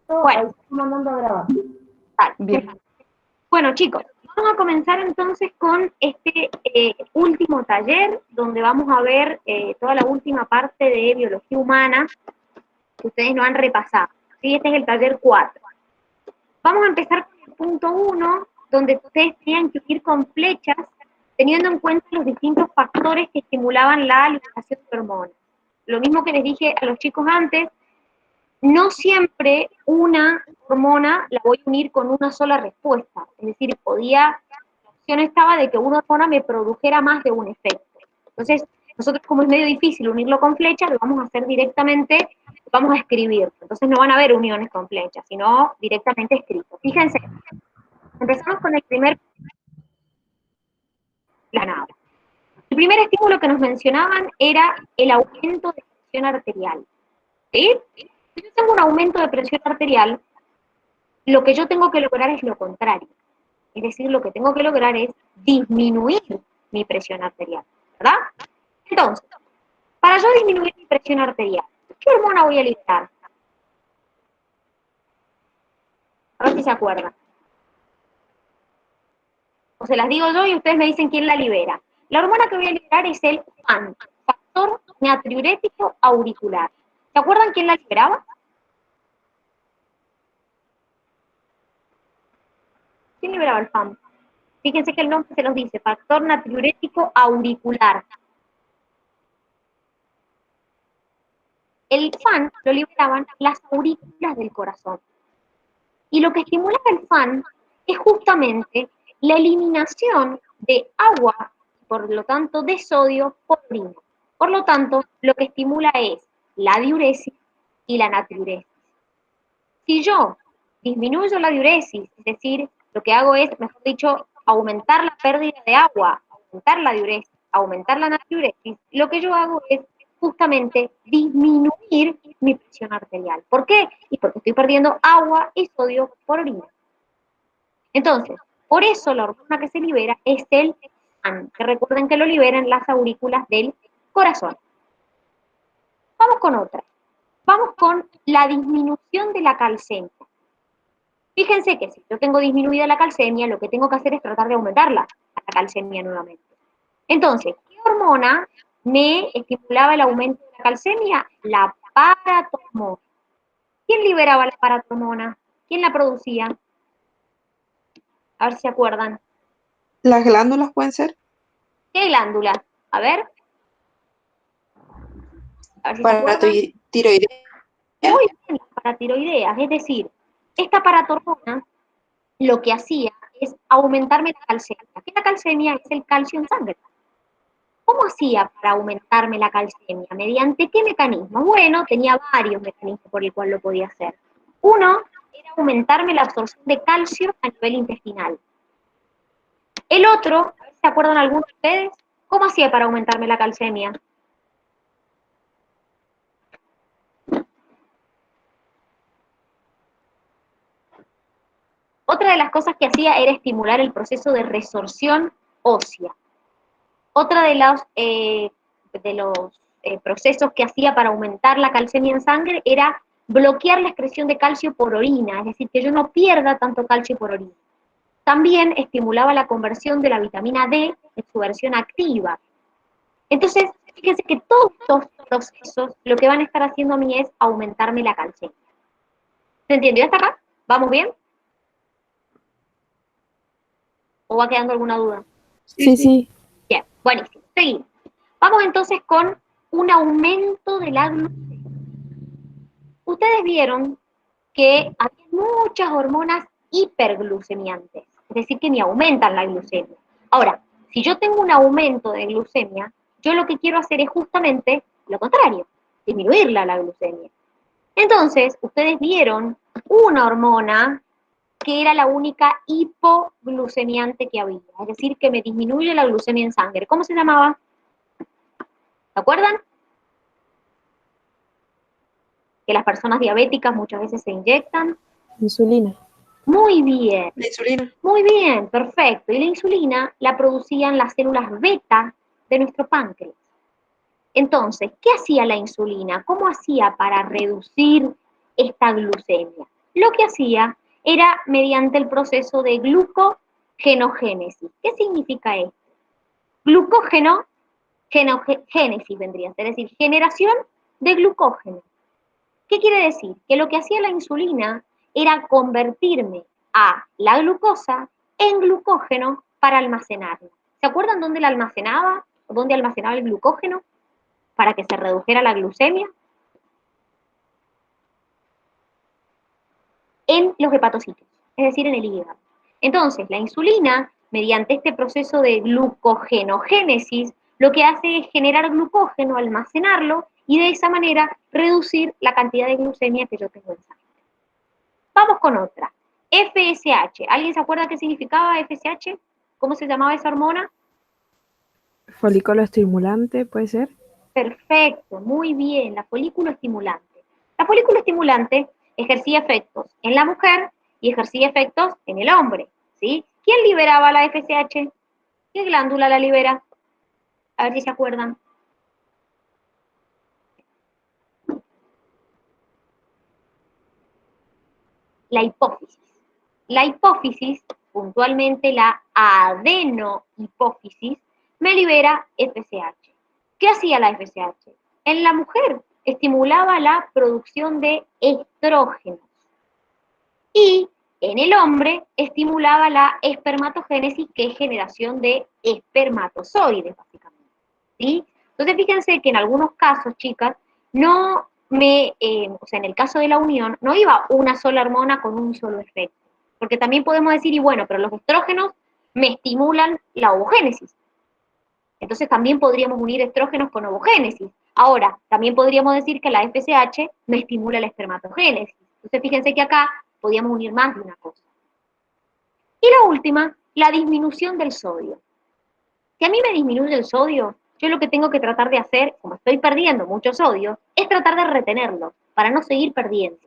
Bueno, mandando a grabar. Bien. Bueno, chicos, vamos a comenzar entonces con este último taller, donde vamos a ver toda la última parte de biología humana que ustedes no han repasado. ¿Sí? Este es el taller 4. Vamos a empezar con el punto 1, donde ustedes tenían que ir con flechas, teniendo en cuenta los distintos factores que estimulaban la liberación de hormonas. Lo mismo que les dije a los chicos antes, no siempre una hormona la voy a unir con una sola respuesta. Es decir, la opción estaba de que una hormona me produjera más de un efecto. Entonces, nosotros como es medio difícil unirlo con flechas, lo vamos a hacer directamente, vamos a escribirlo. Entonces no van a haber uniones con flechas, sino directamente escrito. Fíjense, empezamos con el primer planado. El primer estímulo que nos mencionaban era el aumento de presión arterial. ¿Sí? Si yo tengo un aumento de presión arterial, lo que yo tengo que lograr es lo contrario. Es decir, lo que tengo que lograr es disminuir mi presión arterial, ¿verdad? Entonces, para yo disminuir mi presión arterial, ¿qué hormona voy a liberar? A ver si se acuerdan. O se las digo yo y ustedes me dicen quién la libera. La hormona que voy a liberar es el FAN, factor natriurético auricular. ¿Se acuerdan quién la liberaba? ¿Quién liberaba el FAN? Fíjense que el nombre se los dice, factor natriurético auricular. El FAN lo liberaban las aurículas del corazón. Y lo que estimula el FAN es justamente la eliminación de agua, por lo tanto de sodio, por orina. Por lo tanto, lo que estimula es la diuresis y la natriuresis. Si yo disminuyo la diuresis, es decir, lo que hago es, mejor dicho, aumentar la pérdida de agua, aumentar la diuresis, aumentar la natriuresis, lo que yo hago es justamente disminuir mi presión arterial. ¿Por qué? Y porque estoy perdiendo agua y sodio por orina. Entonces, por eso la hormona que se libera es el FAN, que recuerden que lo liberan las aurículas del corazón. Vamos con otra. Vamos con la disminución de la calcemia. Fíjense que si yo tengo disminuida la calcemia, lo que tengo que hacer es tratar de aumentarla, la calcemia nuevamente. Entonces, ¿qué hormona me estimulaba el aumento de la calcemia? La paratormona. ¿Quién liberaba la paratormona? ¿Quién la producía? A ver si se acuerdan. ¿Las glándulas pueden ser? ¿Qué glándula? A ver si se Para acuerdan. tiroides. Muy bien, las paratiroideas. Es decir, esta paratormona lo que hacía es aumentarme la calcemia. ¿Qué es la calcemia? Es el calcio en sangre. ¿Cómo hacía para aumentarme la calcemia? ¿Mediante qué mecanismo? Bueno, tenía varios mecanismos por el cual lo podía hacer. Uno era aumentarme la absorción de calcio a nivel intestinal. El otro, a ver si se acuerdan algunos de ustedes, ¿cómo hacía para aumentarme la calcemia? Otra de las cosas que hacía era estimular el proceso de resorción ósea. Otra de los procesos que hacía para aumentar la calcemia en sangre era bloquear la excreción de calcio por orina, es decir, que yo no pierda tanto calcio por orina. También estimulaba la conversión de la vitamina D en su versión activa. Entonces, fíjense que todos estos procesos lo que van a estar haciendo a mí es aumentarme la calcemia. ¿Se entendió hasta acá? ¿Vamos bien? ¿O va quedando alguna duda? Sí. Bien, buenísimo. Seguimos. Vamos entonces con un aumento de la glucemia. Ustedes vieron que hay muchas hormonas hiperglucemiantes, es decir, que me aumentan la glucemia. Ahora, si yo tengo un aumento de glucemia, yo lo que quiero hacer es justamente lo contrario, disminuirla la glucemia. Entonces, ustedes vieron una hormona que era la única hipoglucemiante que había, es decir, que me disminuye la glucemia en sangre. ¿Cómo se llamaba? ¿Se acuerdan? Que las personas diabéticas muchas veces se inyectan. Insulina. Muy bien. La insulina. Muy bien, perfecto. Y la insulina la producían las células beta de nuestro páncreas. Entonces, ¿qué hacía la insulina? ¿Cómo hacía para reducir esta glucemia? lo que hacía era mediante el proceso de glucogenogénesis. ¿Qué significa esto? Glucógeno, génesis vendría a ser, es decir, generación de glucógeno. ¿Qué quiere decir? Que lo que hacía la insulina era convertirme a la glucosa en glucógeno para almacenarla. ¿Se acuerdan dónde la almacenaba? ¿O dónde almacenaba el glucógeno para que se redujera la glucemia? En los hepatocitos, es decir, en el hígado. Entonces, la insulina, mediante este proceso de glucogenogénesis, lo que hace es generar glucógeno, almacenarlo, y de esa manera reducir la cantidad de glucemia que yo tengo en sangre. Vamos con otra. FSH. ¿Alguien se acuerda qué significaba FSH? ¿Cómo se llamaba esa hormona? Folículo estimulante, ¿puede ser? Perfecto, muy bien, la folículo estimulante. La folículo estimulante ejercía efectos en la mujer y ejercía efectos en el hombre, ¿sí? ¿Quién liberaba la FSH? ¿Qué glándula la libera? A ver si se acuerdan. La hipófisis. La hipófisis, puntualmente la adenohipófisis, me libera FSH. ¿Qué hacía la FSH? En la mujer estimulaba la producción de estrógenos y en el hombre estimulaba la espermatogénesis, que es generación de espermatozoides, básicamente. ¿Sí? Entonces, fíjense que en algunos casos, chicas, no o sea, en el caso de la unión, no iba una sola hormona con un solo efecto. Porque también podemos decir, y bueno, pero los estrógenos me estimulan la ovogénesis. Entonces también podríamos unir estrógenos con ovogénesis. Ahora, también podríamos decir que la FSH me estimula la espermatogénesis. Entonces fíjense que acá podíamos unir más de una cosa. Y la última, la disminución del sodio. Si a mí me disminuye el sodio, yo lo que tengo que tratar de hacer, como estoy perdiendo mucho sodio, es tratar de retenerlo, para no seguir perdiendo.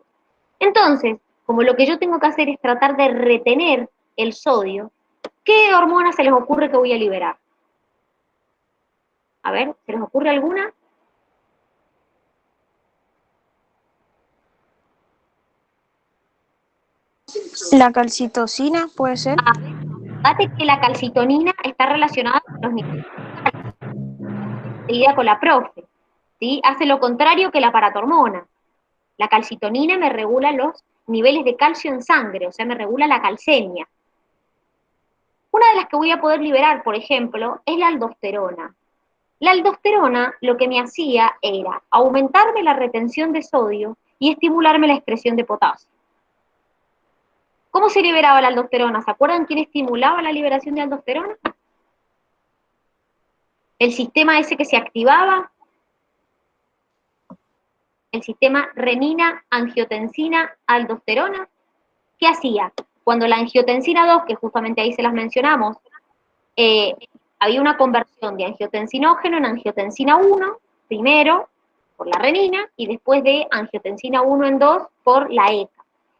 Entonces, como lo que yo tengo que hacer es tratar de retener el sodio, ¿qué hormona se les ocurre que voy a liberar? A ver, ¿se les ocurre alguna? La calcitocina, ¿puede ser? Date que la calcitonina está relacionada con los niveles de calcio, seguida con la profe, ¿sí? Hace lo contrario que la paratormona. La calcitonina me regula los niveles de calcio en sangre, o sea, me regula la calcemia. Una de las que voy a poder liberar, por ejemplo, es la aldosterona. La aldosterona lo que me hacía era aumentarme la retención de sodio y estimularme la excreción de potasio. ¿Cómo se liberaba la aldosterona? ¿Se acuerdan quién estimulaba la liberación de aldosterona? El sistema ese que se activaba, el sistema renina-angiotensina-aldosterona. ¿Qué hacía? Cuando la angiotensina 2, que justamente ahí se las mencionamos, había una conversión de angiotensinógeno en angiotensina 1, primero por la renina, y después de angiotensina 1 en 2 por la ECA.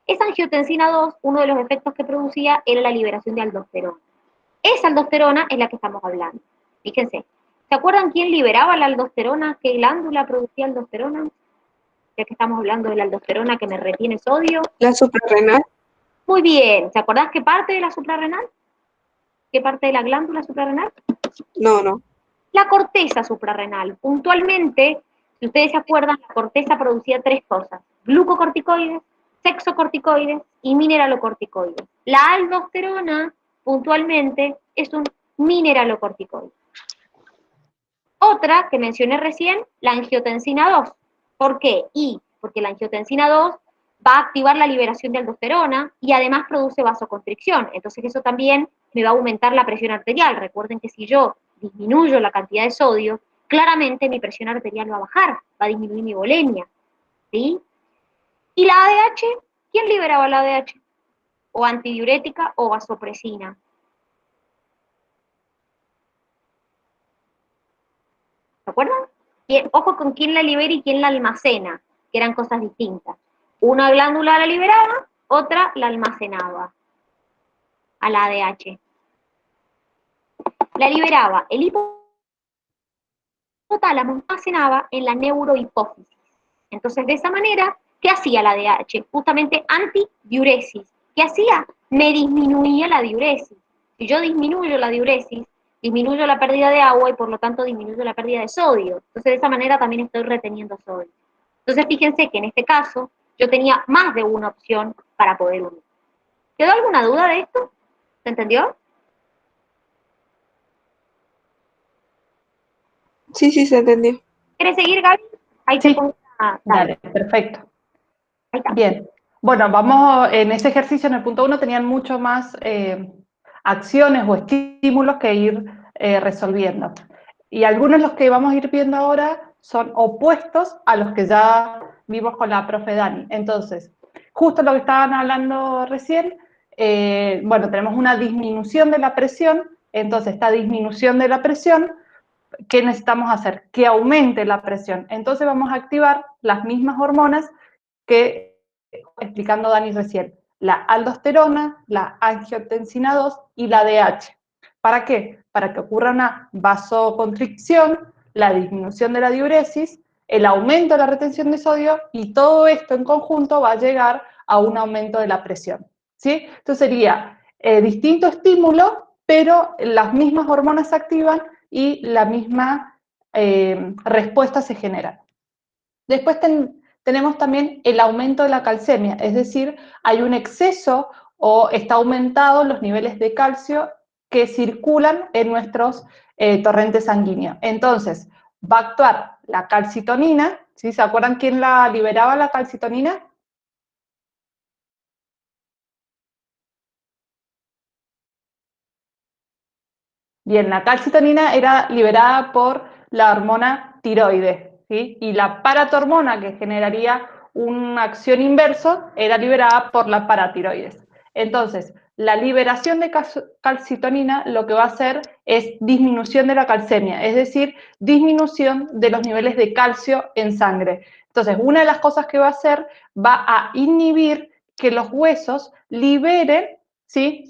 Esa angiotensina 2, uno de los efectos que producía era la liberación de aldosterona. Esa aldosterona es la que estamos hablando. Fíjense, ¿se acuerdan quién liberaba la aldosterona? ¿Qué glándula producía aldosterona? Ya que estamos hablando de la aldosterona que me retiene sodio. La suprarrenal. Muy bien, ¿se acordás qué parte de la suprarrenal? ¿Qué parte de la glándula suprarrenal? No. La corteza suprarrenal. Puntualmente, si ustedes se acuerdan, la corteza producía tres cosas: glucocorticoides, sexocorticoides y mineralocorticoides. La aldosterona, puntualmente, es un mineralocorticoide. Otra que mencioné recién, la angiotensina 2. ¿Por qué? Porque la angiotensina 2 va a activar la liberación de aldosterona y además produce vasoconstricción. Entonces eso también me va a aumentar la presión arterial. Recuerden que si yo disminuyo la cantidad de sodio, claramente mi presión arterial va a bajar, va a disminuir mi volemia. ¿Sí? ¿Y la ADH? ¿Quién liberaba la ADH? O antidiurética o vasopresina. ¿Se acuerdan? Ojo con quién la libera y quién la almacena, que eran cosas distintas. Una glándula la liberaba, otra la almacenaba a la ADH. La liberaba el hipotálamo, almacenaba en la neurohipófisis. Entonces, de esa manera, ¿Qué hacía la DH? Justamente antidiuresis. ¿Qué hacía? Me disminuía la diuresis. Si yo disminuyo la diuresis, disminuyo la pérdida de agua y por lo tanto disminuyo la pérdida de sodio. Entonces de esa manera también estoy reteniendo sodio. Entonces fíjense que en este caso yo tenía más de una opción para poder unir. ¿Quedó alguna duda de esto? ¿Se entendió? Sí, sí, se entendió. ¿Quieres seguir, Gaby? Ahí te Sí, pongo dale, perfecto. Ahí está. Bien, bueno, vamos, en este ejercicio en el punto 1 tenían mucho más acciones o estímulos que ir resolviendo. Y algunos de los que vamos a ir viendo ahora son opuestos a los que ya vimos con la profe Dani. Entonces, justo lo que estaban hablando recién, bueno, tenemos una disminución de la presión, entonces esta disminución de la presión, ¿qué necesitamos hacer? Que aumente la presión. Entonces vamos a activar las mismas hormonas que explicando Dani recién, la aldosterona, la angiotensina 2 y la DH. ¿Para qué? Para que ocurra una vasoconstricción, la disminución de la diuresis, el aumento de la retención de sodio y todo esto en conjunto va a llegar a un aumento de la presión. ¿Sí? Entonces sería distinto estímulo, pero las mismas hormonas se activan y la misma respuesta se genera. Después tenemos también el aumento de la calcemia, es decir, hay un exceso o está aumentado los niveles de calcio que circulan en nuestros torrentes sanguíneos. Entonces, va a actuar la calcitonina, ¿sí? ¿Se acuerdan quién la liberaba la calcitonina? Bien, la calcitonina era liberada por la hormona tiroides, ¿sí? Y la paratormona, que generaría una acción inversa, era liberada por la paratiroides. Entonces, la liberación de calcitonina lo que va a hacer es disminución de la calcemia, es decir, disminución de los niveles de calcio en sangre. Entonces, una de las cosas que va a hacer va a inhibir que los huesos liberen, ¿sí?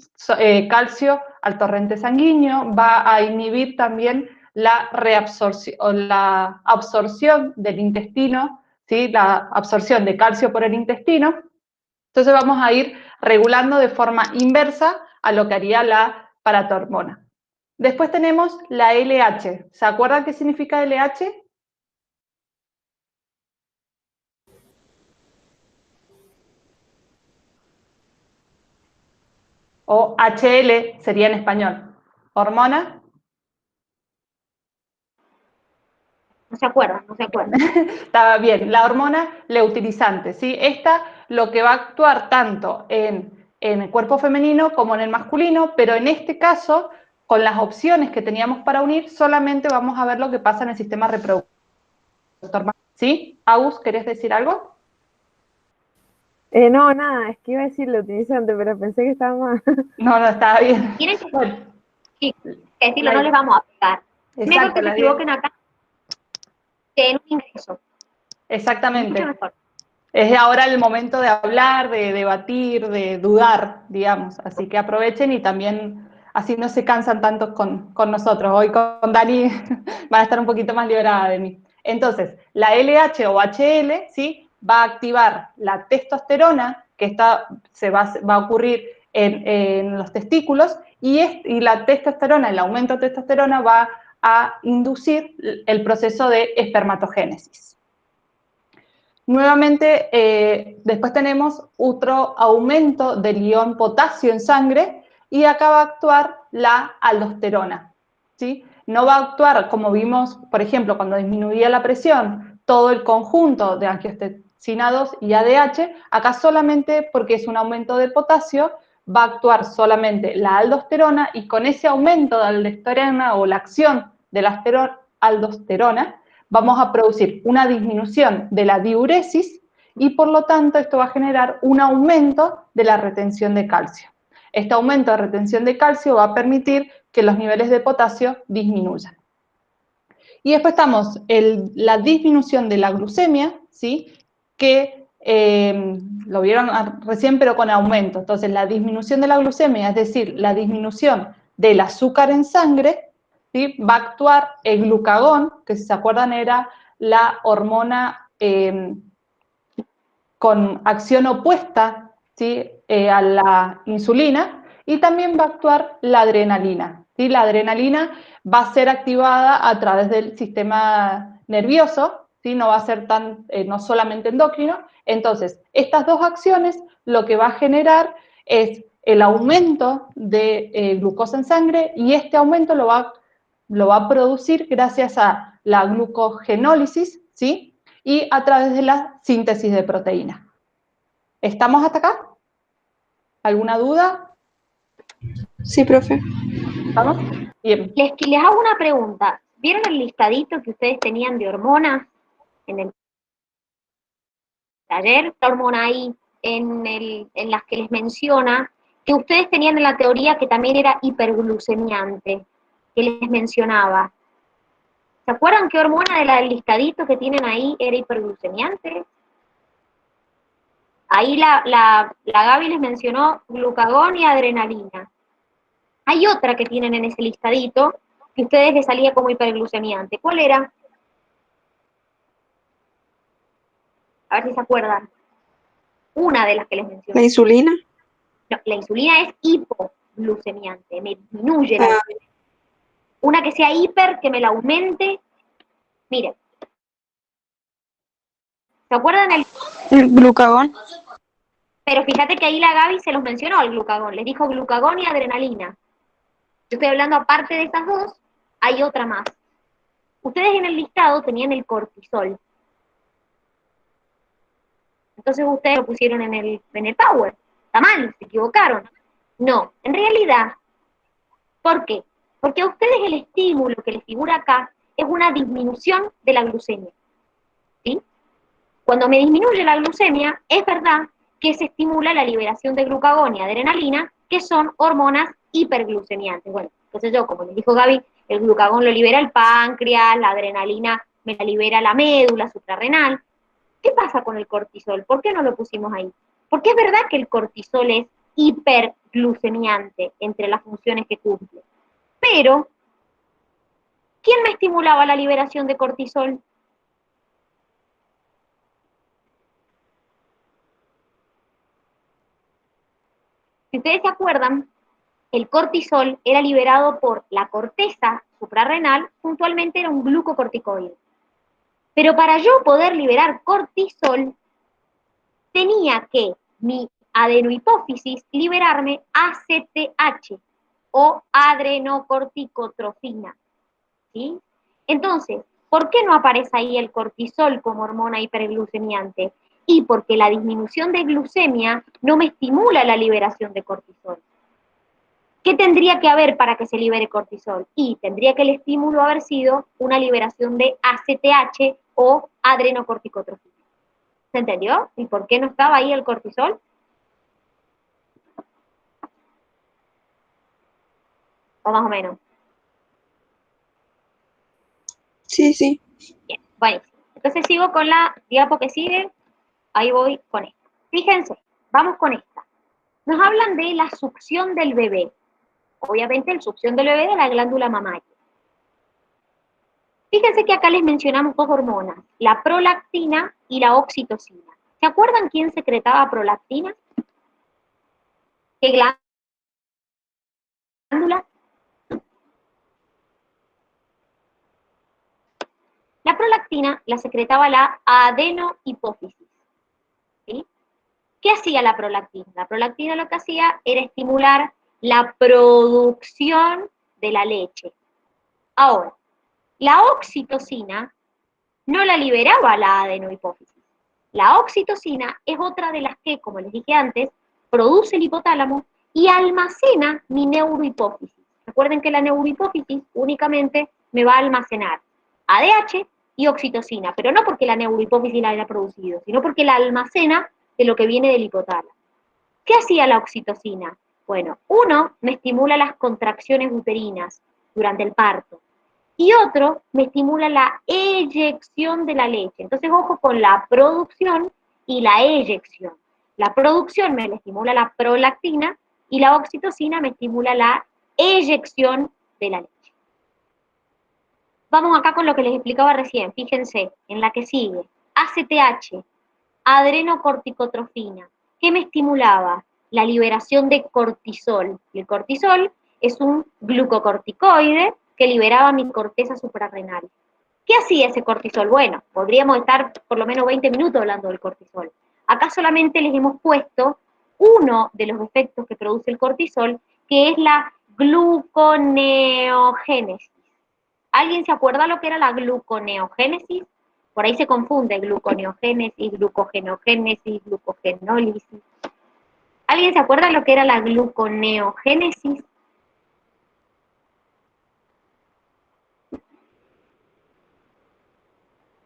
Calcio al torrente sanguíneo, va a inhibir también la reabsorción o la absorción del intestino, ¿sí? La absorción de calcio por el intestino. Entonces vamos a ir regulando de forma inversa a lo que haría la paratormona. Después tenemos la LH. ¿Se acuerdan qué significa LH? O HL sería en español. ¿Hormona? No se acuerdan, no se acuerdan. Estaba bien, la hormona leutinizante, ¿sí? Esta lo que va a actuar tanto en el cuerpo femenino como en el masculino, pero en este caso, con las opciones que teníamos para unir, solamente vamos a ver lo que pasa en el sistema reproductor. ¿Sí? Agus, ¿querés decir algo? No, nada, es que iba a decir utilizante, pero pensé que estaba mal. No, no, estaba bien. Tienen que Bueno, decirlo, no les vamos a pegar. Mejor exacto, que se equivoquen acá que en un ingreso. exactamente. Mucho mejor. Es ahora el momento de hablar, de debatir, de dudar, digamos. Así que aprovechen y también así no se cansan tanto con nosotros. Hoy con Dani van a estar un poquito más liberadas de mí. Entonces, la LH o HL, ¿sí? Va a activar la testosterona, que va a ocurrir en los testículos, y la testosterona, el aumento de testosterona va a inducir el proceso de espermatogénesis. Nuevamente, después tenemos otro aumento del ion potasio en sangre y acá va a actuar la aldosterona, ¿sí? No va a actuar, como vimos, por ejemplo, cuando disminuía la presión, todo el conjunto de angiotensina 2 y ADH, acá solamente porque es un aumento de potasio, va a actuar solamente la aldosterona y con ese aumento de aldosterona o la acción de la aldosterona, vamos a producir una disminución de la diuresis y por lo tanto esto va a generar un aumento de la retención de calcio. Este aumento de retención de calcio va a permitir que los niveles de potasio disminuyan. Y después estamos la disminución de la glucemia, ¿sí? Que lo vieron recién pero con aumento. Entonces la disminución de la glucemia, es decir, la disminución del azúcar en sangre, ¿sí? Va a actuar el glucagón, que si se acuerdan era la hormona con acción opuesta, ¿sí? A la insulina, y también va a actuar la adrenalina, ¿sí? La adrenalina va a ser activada a través del sistema nervioso, ¿sí? No va a ser no solamente endocrino. Entonces, estas dos acciones lo que va a generar es el aumento de glucosa en sangre, y este aumento lo va a producir gracias a la glucogenólisis, ¿sí? Y a través de la síntesis de proteínas. ¿Estamos hasta acá? ¿Alguna duda? Sí, profe. ¿Estamos? Bien. Les hago una pregunta. ¿Vieron el listadito que ustedes tenían de hormonas en el taller? La hormona ahí en las que les menciona que ustedes tenían en la teoría que también era hiperglucemiante, que les mencionaba. ¿Se acuerdan qué hormona del listadito que tienen ahí era hiperglucemiante? Ahí la Gaby les mencionó glucagón y adrenalina. Hay otra que tienen en ese listadito que a ustedes les salía como hiperglucemiante. ¿Cuál era? A ver si se acuerdan. Una de las que les mencioné. ¿La insulina? No, la insulina es hipoglucemiante, me disminuye la glucemia. Una que sea hiper, que me la aumente. Miren. ¿Se acuerdan el? El glucagón. Pero fíjate que ahí la Gaby se los mencionó el glucagón. Les dijo glucagón y adrenalina. Yo estoy hablando aparte de esas dos, hay otra más. Ustedes en el listado tenían el cortisol. Entonces ustedes lo pusieron en el power. Está mal, se equivocaron. No, en realidad, ¿por qué? Porque a ustedes el estímulo que les figura acá es una disminución de la glucemia. ¿Sí? Cuando me disminuye la glucemia, es verdad que se estimula la liberación de glucagón y adrenalina, que son hormonas hiperglucemiantes. Bueno, entonces yo, como les dijo Gaby, el glucagón lo libera el páncreas, la adrenalina me la libera la médula suprarrenal. ¿Qué pasa con el cortisol? ¿Por qué no lo pusimos ahí? Porque es verdad que el cortisol es hiperglucemiante entre las funciones que cumple. Pero, ¿quién me estimulaba la liberación de cortisol? Si ustedes se acuerdan, el cortisol era liberado por la corteza suprarrenal, puntualmente era un glucocorticoide. Pero para yo poder liberar cortisol, tenía que mi adenohipófisis liberarme ACTH o adrenocorticotrofina. ¿Sí? Entonces, ¿por qué no aparece ahí el cortisol como hormona hiperglucemiante? Y porque la disminución de glucemia no me estimula la liberación de cortisol. ¿Qué tendría que haber para que se libere cortisol? Y tendría que el estímulo haber sido una liberación de ACTH o adrenocorticotrofina. ¿Se entendió? ¿Y por qué no estaba ahí el cortisol? O más o menos. Sí, sí. Bien, bueno. Entonces sigo con la diapo que sigue. Ahí voy con esta. Fíjense, vamos con esta. Nos hablan de la succión del bebé. Obviamente, la succión del bebé de la glándula mamaria. Fíjense que acá les mencionamos dos hormonas, la prolactina y la oxitocina. ¿Se acuerdan quién secretaba prolactina? ¿Qué glándula? La prolactina la secretaba la adenohipófisis. ¿Sí? ¿Qué hacía la prolactina? La prolactina lo que hacía era estimular la producción de la leche. Ahora, la oxitocina no la liberaba la adenohipófisis. La oxitocina es otra de las que, como les dije antes, produce el hipotálamo y almacena mi neurohipófisis. Recuerden que la neurohipófisis únicamente me va a almacenar ADH y oxitocina, pero no porque la neurohipófisis la haya producido, sino porque la almacena de lo que viene del hipotálamo. ¿Qué hacía la oxitocina? Bueno, uno, me estimula las contracciones uterinas durante el parto, y otro me estimula la eyección de la leche. Entonces, ojo con la producción y la eyección. La producción me la estimula la prolactina y la oxitocina me estimula la eyección de la leche. Vamos acá con lo que les explicaba recién. Fíjense, en la que sigue. ACTH adrenocorticotrofina. ¿Qué me estimulaba? La liberación de cortisol. El cortisol es un glucocorticoide que liberaba mi corteza suprarrenal. ¿Qué hacía ese cortisol? Bueno, podríamos estar por lo menos 20 minutos hablando del cortisol. Acá solamente les hemos puesto uno de los efectos que produce el cortisol, que es la gluconeogénesis. ¿Alguien se acuerda lo que era la gluconeogénesis? Por ahí se confunde gluconeogénesis, glucogenogénesis, glucogenólisis. ¿Alguien se acuerda lo que era la gluconeogénesis?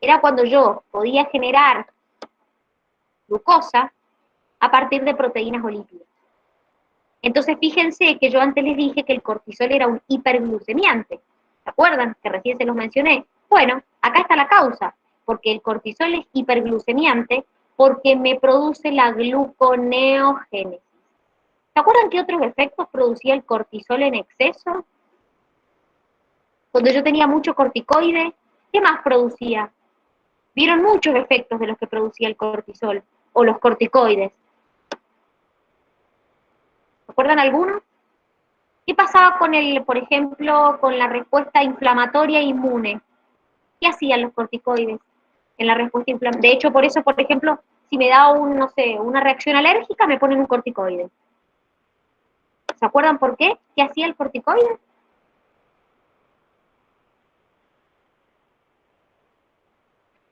Era cuando yo podía generar glucosa a partir de proteínas o lípidos. Entonces fíjense que yo antes les dije que el cortisol era un hiperglucemiante. ¿Se acuerdan? Que recién se los mencioné. Bueno, acá está la causa, porque el cortisol es hiperglucemiante porque me produce la gluconeogénesis. ¿Se acuerdan qué otros efectos producía el cortisol en exceso? Cuando yo tenía mucho corticoide, ¿qué más producía? Vieron muchos efectos de los que producía el cortisol o los corticoides. ¿Se acuerdan algunos? ¿Qué pasaba con por ejemplo, con la respuesta inflamatoria e inmune? ¿Qué hacían los corticoides en la respuesta inflamatoria? De hecho, por eso, por ejemplo, si me da no sé, una reacción alérgica, me ponen un corticoide. ¿Se acuerdan por qué? ¿Qué hacía el corticoide?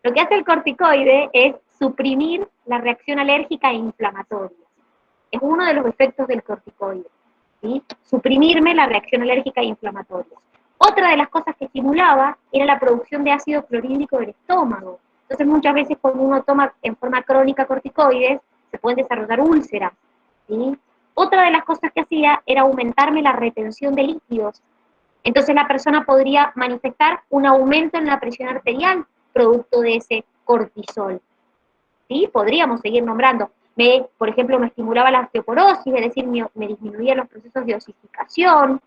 Lo que hace el corticoide es suprimir la reacción alérgica e inflamatoria. Es uno de los efectos del corticoide, ¿sí? Suprimirme la reacción alérgica e inflamatoria. Otra de las cosas que estimulaba era la producción de ácido clorhídrico del estómago. Entonces muchas veces cuando uno toma en forma crónica corticoides, se pueden desarrollar úlceras, ¿sí? Otra de las cosas que hacía era aumentarme la retención de líquidos. Entonces la persona podría manifestar un aumento en la presión arterial producto de ese cortisol. ¿Sí? Podríamos seguir nombrando. Por ejemplo, me estimulaba la osteoporosis, es decir, me disminuía los procesos de osificación.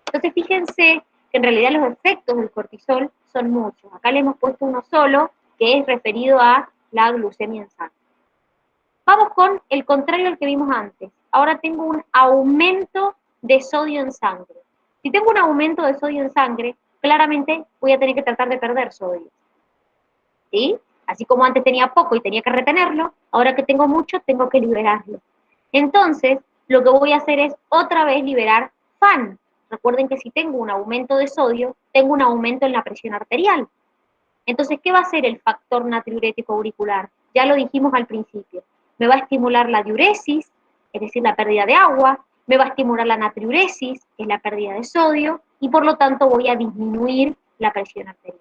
Entonces, fíjense que en realidad los efectos del cortisol son muchos. Acá le hemos puesto uno solo, que es referido a la glucemia en sangre. Vamos con el contrario al que vimos antes. Ahora tengo un aumento de sodio en sangre. Si tengo un aumento de sodio en sangre, claramente voy a tener que tratar de perder sodio. ¿Sí? Así como antes tenía poco y tenía que retenerlo, ahora que tengo mucho, tengo que liberarlo. Entonces, lo que voy a hacer es otra vez liberar FAN. Recuerden que si tengo un aumento de sodio, tengo un aumento en la presión arterial. Entonces, ¿qué va a hacer el factor natriurético auricular? Ya lo dijimos al principio. Me va a estimular la diuresis, es decir, la pérdida de agua, me va a estimular la natriuresis, que es la pérdida de sodio, y por lo tanto voy a disminuir la presión arterial.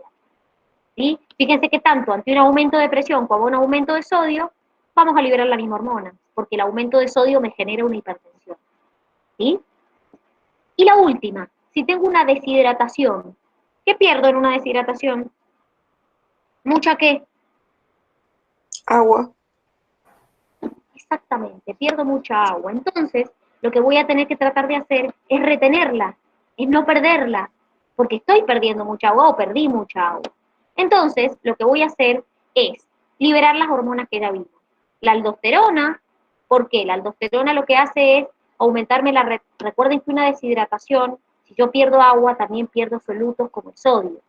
¿Sí? Fíjense que tanto ante un aumento de presión como un aumento de sodio, vamos a liberar la misma hormona, porque el aumento de sodio me genera una hipertensión. ¿Sí? Y la última, si tengo una deshidratación, ¿qué pierdo en una deshidratación? ¿Mucha qué? Agua. Exactamente, pierdo mucha agua. Entonces, lo que voy a tener que tratar de hacer es retenerla, es no perderla, porque estoy perdiendo mucha agua o perdí mucha agua. Entonces, lo que voy a hacer es liberar las hormonas que ya vimos. La aldosterona, ¿por qué? La aldosterona lo que hace es aumentarme recuerden que una deshidratación, si yo pierdo agua, también pierdo solutos como el sodio.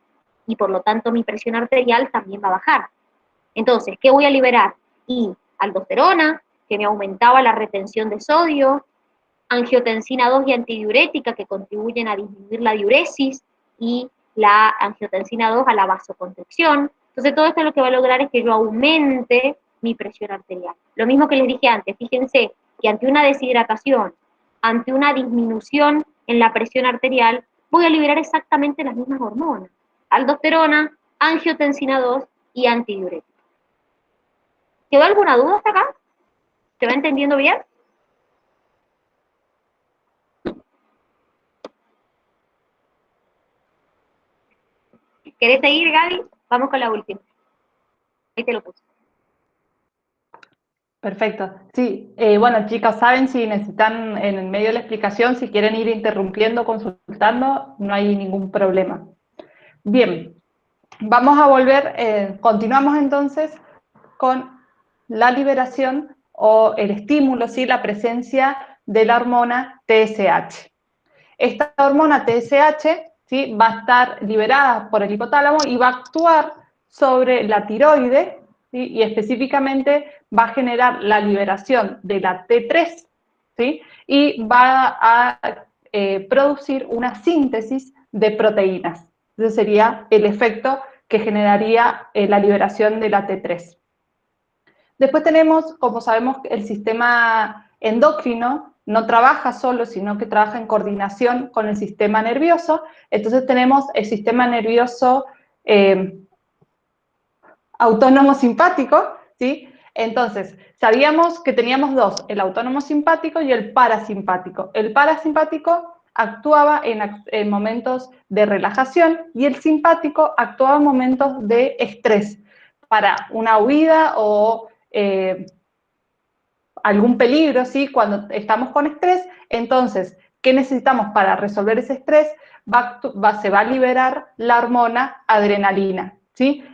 Y por lo tanto mi presión arterial también va a bajar. Entonces, ¿qué voy a liberar? Y aldosterona, que me aumentaba la retención de sodio, angiotensina 2 y antidiurética, que contribuyen a disminuir la diuresis, y la angiotensina 2 a la vasoconstricción. Entonces, todo esto lo que va a lograr es que yo aumente mi presión arterial. Lo mismo que les dije antes, fíjense que ante una deshidratación, ante una disminución en la presión arterial, voy a liberar exactamente las mismas hormonas. Aldosterona, angiotensina 2 y antidiurética. ¿Quedó alguna duda hasta acá? ¿Se va entendiendo bien? ¿Querés seguir, Gaby? Vamos con la última. Ahí te lo puse. Perfecto. Sí, bueno, chicas, saben si necesitan en el medio de la explicación, si quieren ir interrumpiendo, consultando, no hay ningún problema. Bien, vamos a volver, continuamos entonces con la liberación o el estímulo, ¿sí? La presencia de la hormona TSH. Esta hormona TSH, ¿sí? Va a estar liberada por el hipotálamo y va a actuar sobre la tiroide, ¿sí? Y específicamente va a generar la liberación de la T3, ¿sí? Y va a producir una síntesis de proteínas. Ese sería el efecto que generaría la liberación de la T3. Después tenemos, como sabemos, el sistema endocrino no trabaja solo, sino que trabaja en coordinación con el sistema nervioso. Entonces tenemos el sistema nervioso autónomo simpático, ¿sí? Entonces, sabíamos que teníamos dos, el autónomo simpático y el parasimpático. El parasimpático actuaba en momentos de relajación y el simpático actuaba en momentos de estrés, para una huida o algún peligro, ¿sí? Cuando estamos con estrés, entonces, ¿qué necesitamos para resolver ese estrés? Se va a liberar la hormona adrenalina, ¿sí?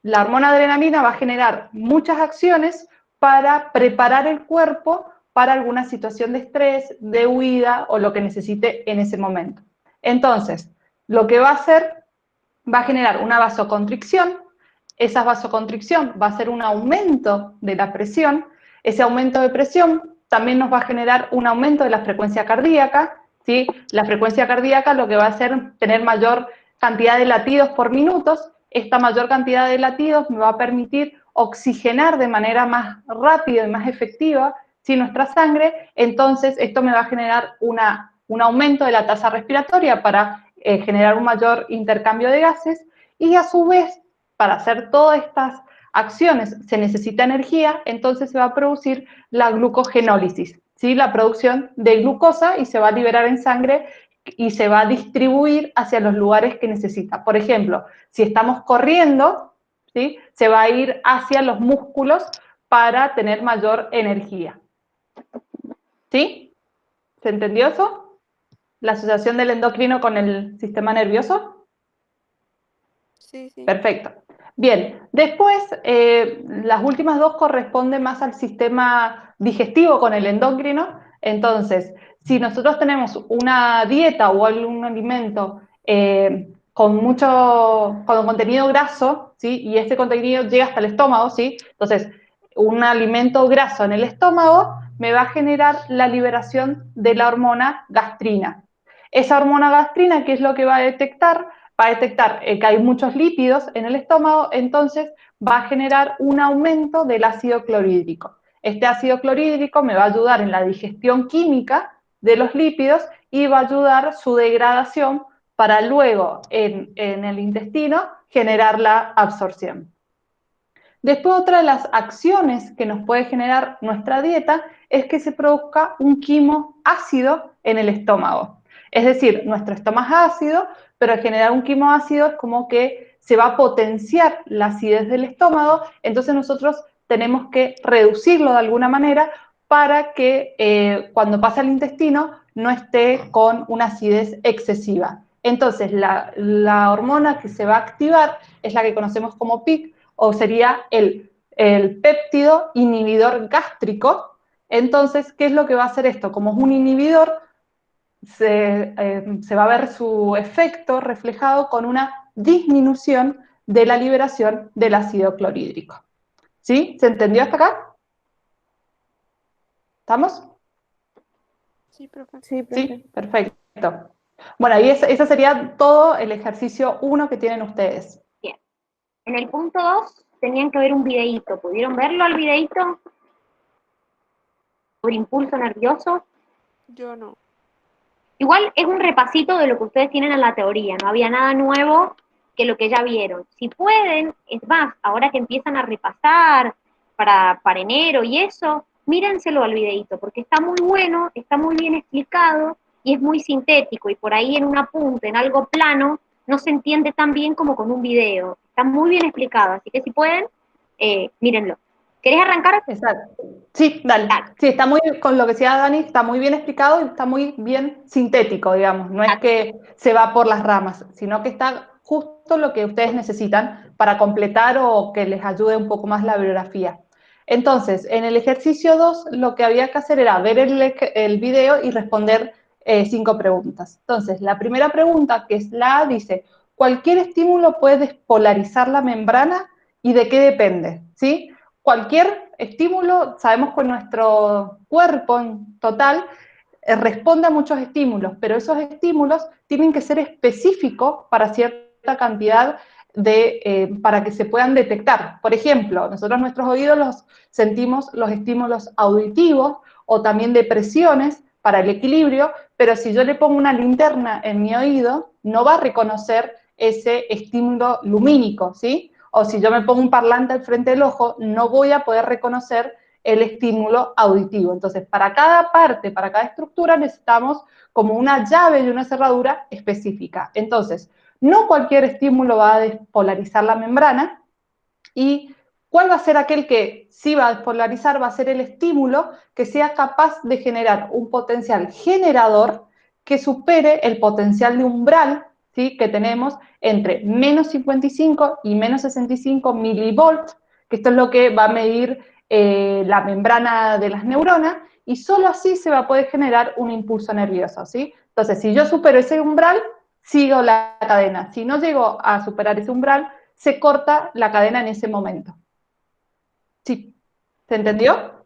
La hormona adrenalina va a generar muchas acciones para preparar el cuerpo para alguna situación de estrés, de huida o lo que necesite en ese momento. Entonces, lo que va a hacer, va a generar una vasoconstricción. Esa vasoconstricción va a ser un aumento de la presión. Ese aumento de presión también nos va a generar un aumento de la frecuencia cardíaca, ¿sí? La frecuencia cardíaca lo que va a hacer es tener mayor cantidad de latidos por minutos. Esta mayor cantidad de latidos me va a permitir oxigenar de manera más rápida y más efectiva, ¿sí? Nuestra sangre. Entonces, esto me va a generar un aumento de la tasa respiratoria para generar un mayor intercambio de gases y a su vez, para hacer todas estas acciones se necesita energía, entonces se va a producir la glucogenólisis, ¿sí? La producción de glucosa y se va a liberar en sangre y se va a distribuir hacia los lugares que necesita. Por ejemplo, si estamos corriendo, ¿sí? Se va a ir hacia los músculos para tener mayor energía. ¿Sí? ¿Se entendió eso? La asociación del endocrino con el sistema nervioso. Sí, sí. Perfecto. Bien, después las últimas dos corresponden más al sistema digestivo con el endocrino. Entonces, si nosotros tenemos una dieta o algún alimento con contenido graso, ¿sí? Y este contenido llega hasta el estómago, ¿sí? Entonces, un alimento graso en el estómago me va a generar la liberación de la hormona gastrina. Esa hormona gastrina, ¿qué es lo que va a detectar? Va a detectar que hay muchos lípidos en el estómago, entonces va a generar un aumento del ácido clorhídrico. Este ácido clorhídrico me va a ayudar en la digestión química de los lípidos y va a ayudar su degradación para luego en el intestino generar la absorción. Después, otra de las acciones que nos puede generar nuestra dieta es que se produzca un quimo ácido en el estómago. Es decir, nuestro estómago es ácido, pero al generar un quimo ácido es como que se va a potenciar la acidez del estómago, entonces nosotros tenemos que reducirlo de alguna manera para que cuando pasa al intestino no esté con una acidez excesiva. Entonces, la hormona que se va a activar es la que conocemos como PIC, o sería el péptido inhibidor gástrico. Entonces, ¿qué es lo que va a hacer esto? Como es un inhibidor, se va a ver su efecto reflejado con una disminución de la liberación del ácido clorhídrico. ¿Sí? ¿Se entendió hasta acá? ¿Estamos? Sí, profe. Sí, perfecto. Bueno, y ese sería todo el ejercicio 1 que tienen ustedes. Bien. En el punto 2 tenían que ver un videíto. ¿Pudieron verlo al videíto? Sobre impulso nervioso. Yo no. Igual es un repasito de lo que ustedes tienen en la teoría, no había nada nuevo que lo que ya vieron. Si pueden, es más, ahora que empiezan a repasar para enero y eso, mírenselo al videíto, porque está muy bueno, está muy bien explicado y es muy sintético, y por ahí en un apunte, en algo plano, no se entiende tan bien como con un video. Está muy bien explicado, así que si pueden, mírenlo. ¿Querés arrancar? Exacto. Sí, dale. Sí, está muy, con lo que decía Dani, está muy bien explicado y está muy bien sintético, digamos. No es que se va por las ramas, sino que está justo lo que ustedes necesitan para completar o que les ayude un poco más la bibliografía. Entonces, en el ejercicio 2, lo que había que hacer era ver el video y responder 5 preguntas. Entonces, la primera pregunta, que es la A, dice, ¿cualquier estímulo puede despolarizar la membrana y de qué depende? ¿Sí? Cualquier estímulo, sabemos que nuestro cuerpo en total responde a muchos estímulos, pero esos estímulos tienen que ser específicos para cierta cantidad para que se puedan detectar. Por ejemplo, nosotros nuestros oídos los sentimos los estímulos auditivos o también de presiones para el equilibrio, pero si yo le pongo una linterna en mi oído, no va a reconocer ese estímulo lumínico, ¿sí? O si yo me pongo un parlante al frente del ojo, no voy a poder reconocer el estímulo auditivo. Entonces, para cada parte, para cada estructura, necesitamos como una llave y una cerradura específica. Entonces, no cualquier estímulo va a despolarizar la membrana. ¿Y cuál va a ser aquel que sí va a despolarizar? Va a ser el estímulo que sea capaz de generar un potencial generador que supere el potencial de umbral, ¿sí?, que tenemos entre menos 55 y menos 65 milivolts, que esto es lo que va a medir la membrana de las neuronas, y solo así se va a poder generar un impulso nervioso, ¿sí? Entonces, si yo supero ese umbral, sigo la cadena. Si no llego a superar ese umbral, se corta la cadena en ese momento. ¿Sí? ¿Se entendió?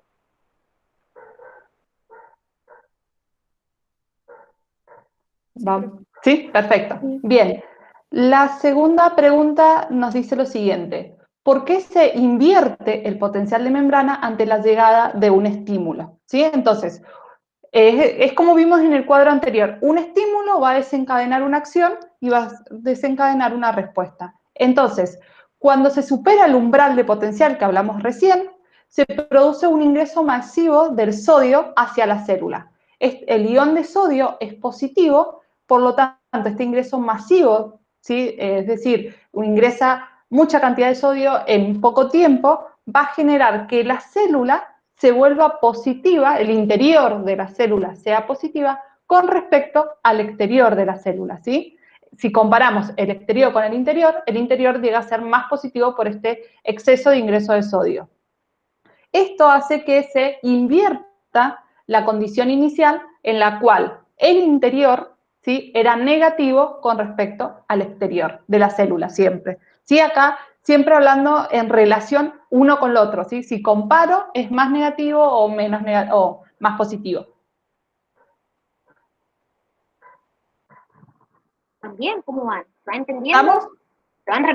Sí, profe. ¿Sí? Perfecto. Sí. Bien. La segunda pregunta nos dice lo siguiente. ¿Por qué se invierte el potencial de membrana ante la llegada de un estímulo? ¿Sí? Entonces, es como vimos en el cuadro anterior. Un estímulo va a desencadenar una acción y va a desencadenar una respuesta. Entonces, cuando se supera el umbral de potencial que hablamos recién, se produce un ingreso masivo del sodio hacia la célula. El ion de sodio es positivo, por lo tanto, este ingreso masivo, ¿sí?, es decir, ingresa mucha cantidad de sodio en poco tiempo, va a generar que la célula se vuelva positiva, el interior de la célula sea positiva con respecto al exterior de la célula, ¿sí? Si comparamos el exterior con el interior llega a ser más positivo por este exceso de ingreso de sodio. Esto hace que se invierta la condición inicial en la cual el interior, ¿sí?, era negativo con respecto al exterior de la célula siempre. ¿Sí? Acá siempre hablando en relación uno con el otro, ¿sí? Si comparo, es más negativo o menos o más positivo. También, ¿cómo van? ¿Van entendiendo? ¿Vamos?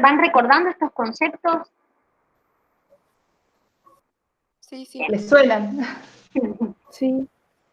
¿Van recordando estos conceptos? Sí, sí. ¿Les suenan? Sí.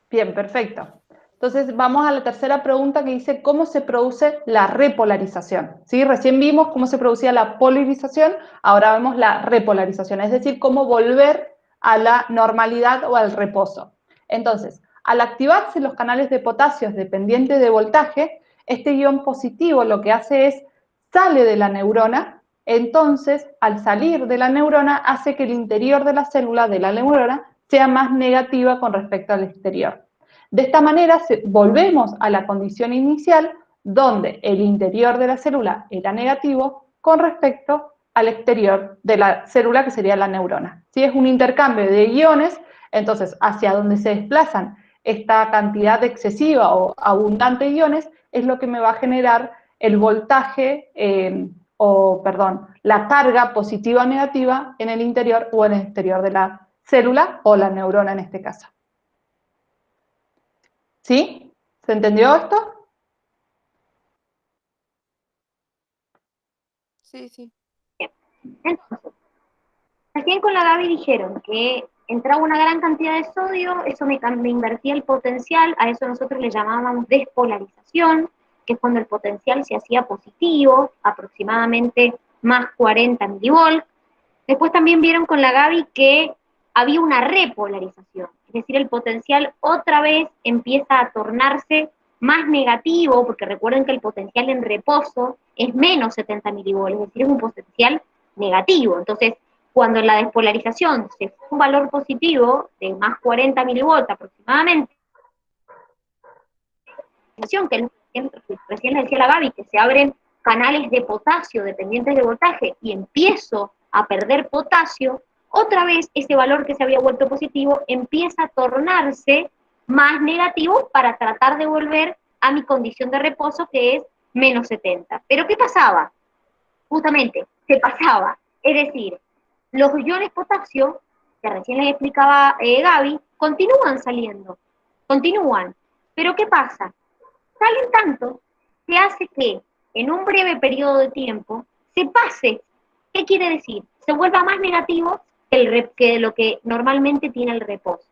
Bien, perfecto. Entonces vamos a la tercera pregunta que dice ¿cómo se produce la repolarización? ¿Sí? Recién vimos cómo se producía la polarización, ahora vemos la repolarización, es decir, cómo volver a la normalidad o al reposo. Entonces, al activarse los canales de potasio dependientes de voltaje, este ion positivo lo que hace es sale de la neurona, entonces al salir de la neurona hace que el interior de la célula de la neurona sea más negativa con respecto al exterior. De esta manera volvemos a la condición inicial donde el interior de la célula era negativo con respecto al exterior de la célula que sería la neurona. Si es un intercambio de iones, entonces hacia donde se desplazan esta cantidad excesiva o abundante de iones es lo que me va a generar el voltaje la carga positiva o negativa en el interior o en el exterior de la célula o la neurona en este caso. ¿Sí? ¿Se entendió esto? Sí, sí. Entonces, recién con la Gaby dijeron que entraba una gran cantidad de sodio, eso me invertía el potencial, a eso nosotros le llamábamos despolarización, que es cuando el potencial se hacía positivo, aproximadamente más 40 milivolts. Después también vieron con la Gaby que había una repolarización, es decir, el potencial otra vez empieza a tornarse más negativo, porque recuerden que el potencial en reposo es menos 70 milivolts, es decir, es un potencial negativo. Entonces, cuando en la despolarización se fue un valor positivo de más 40 milivolts aproximadamente, que recién le decía la Gaby, que se abren canales de potasio dependientes de voltaje y empiezo a perder potasio, otra vez ese valor que se había vuelto positivo empieza a tornarse más negativo para tratar de volver a mi condición de reposo, que es menos 70. ¿Pero qué pasaba? Justamente, se pasaba. Es decir, los iones potasio, que recién les explicaba Gaby, continúan saliendo, continúan. ¿Pero qué pasa? Salen tanto que hace que en un breve periodo de tiempo se pase. ¿Qué quiere decir? Se vuelva más negativo que lo que normalmente tiene el reposo.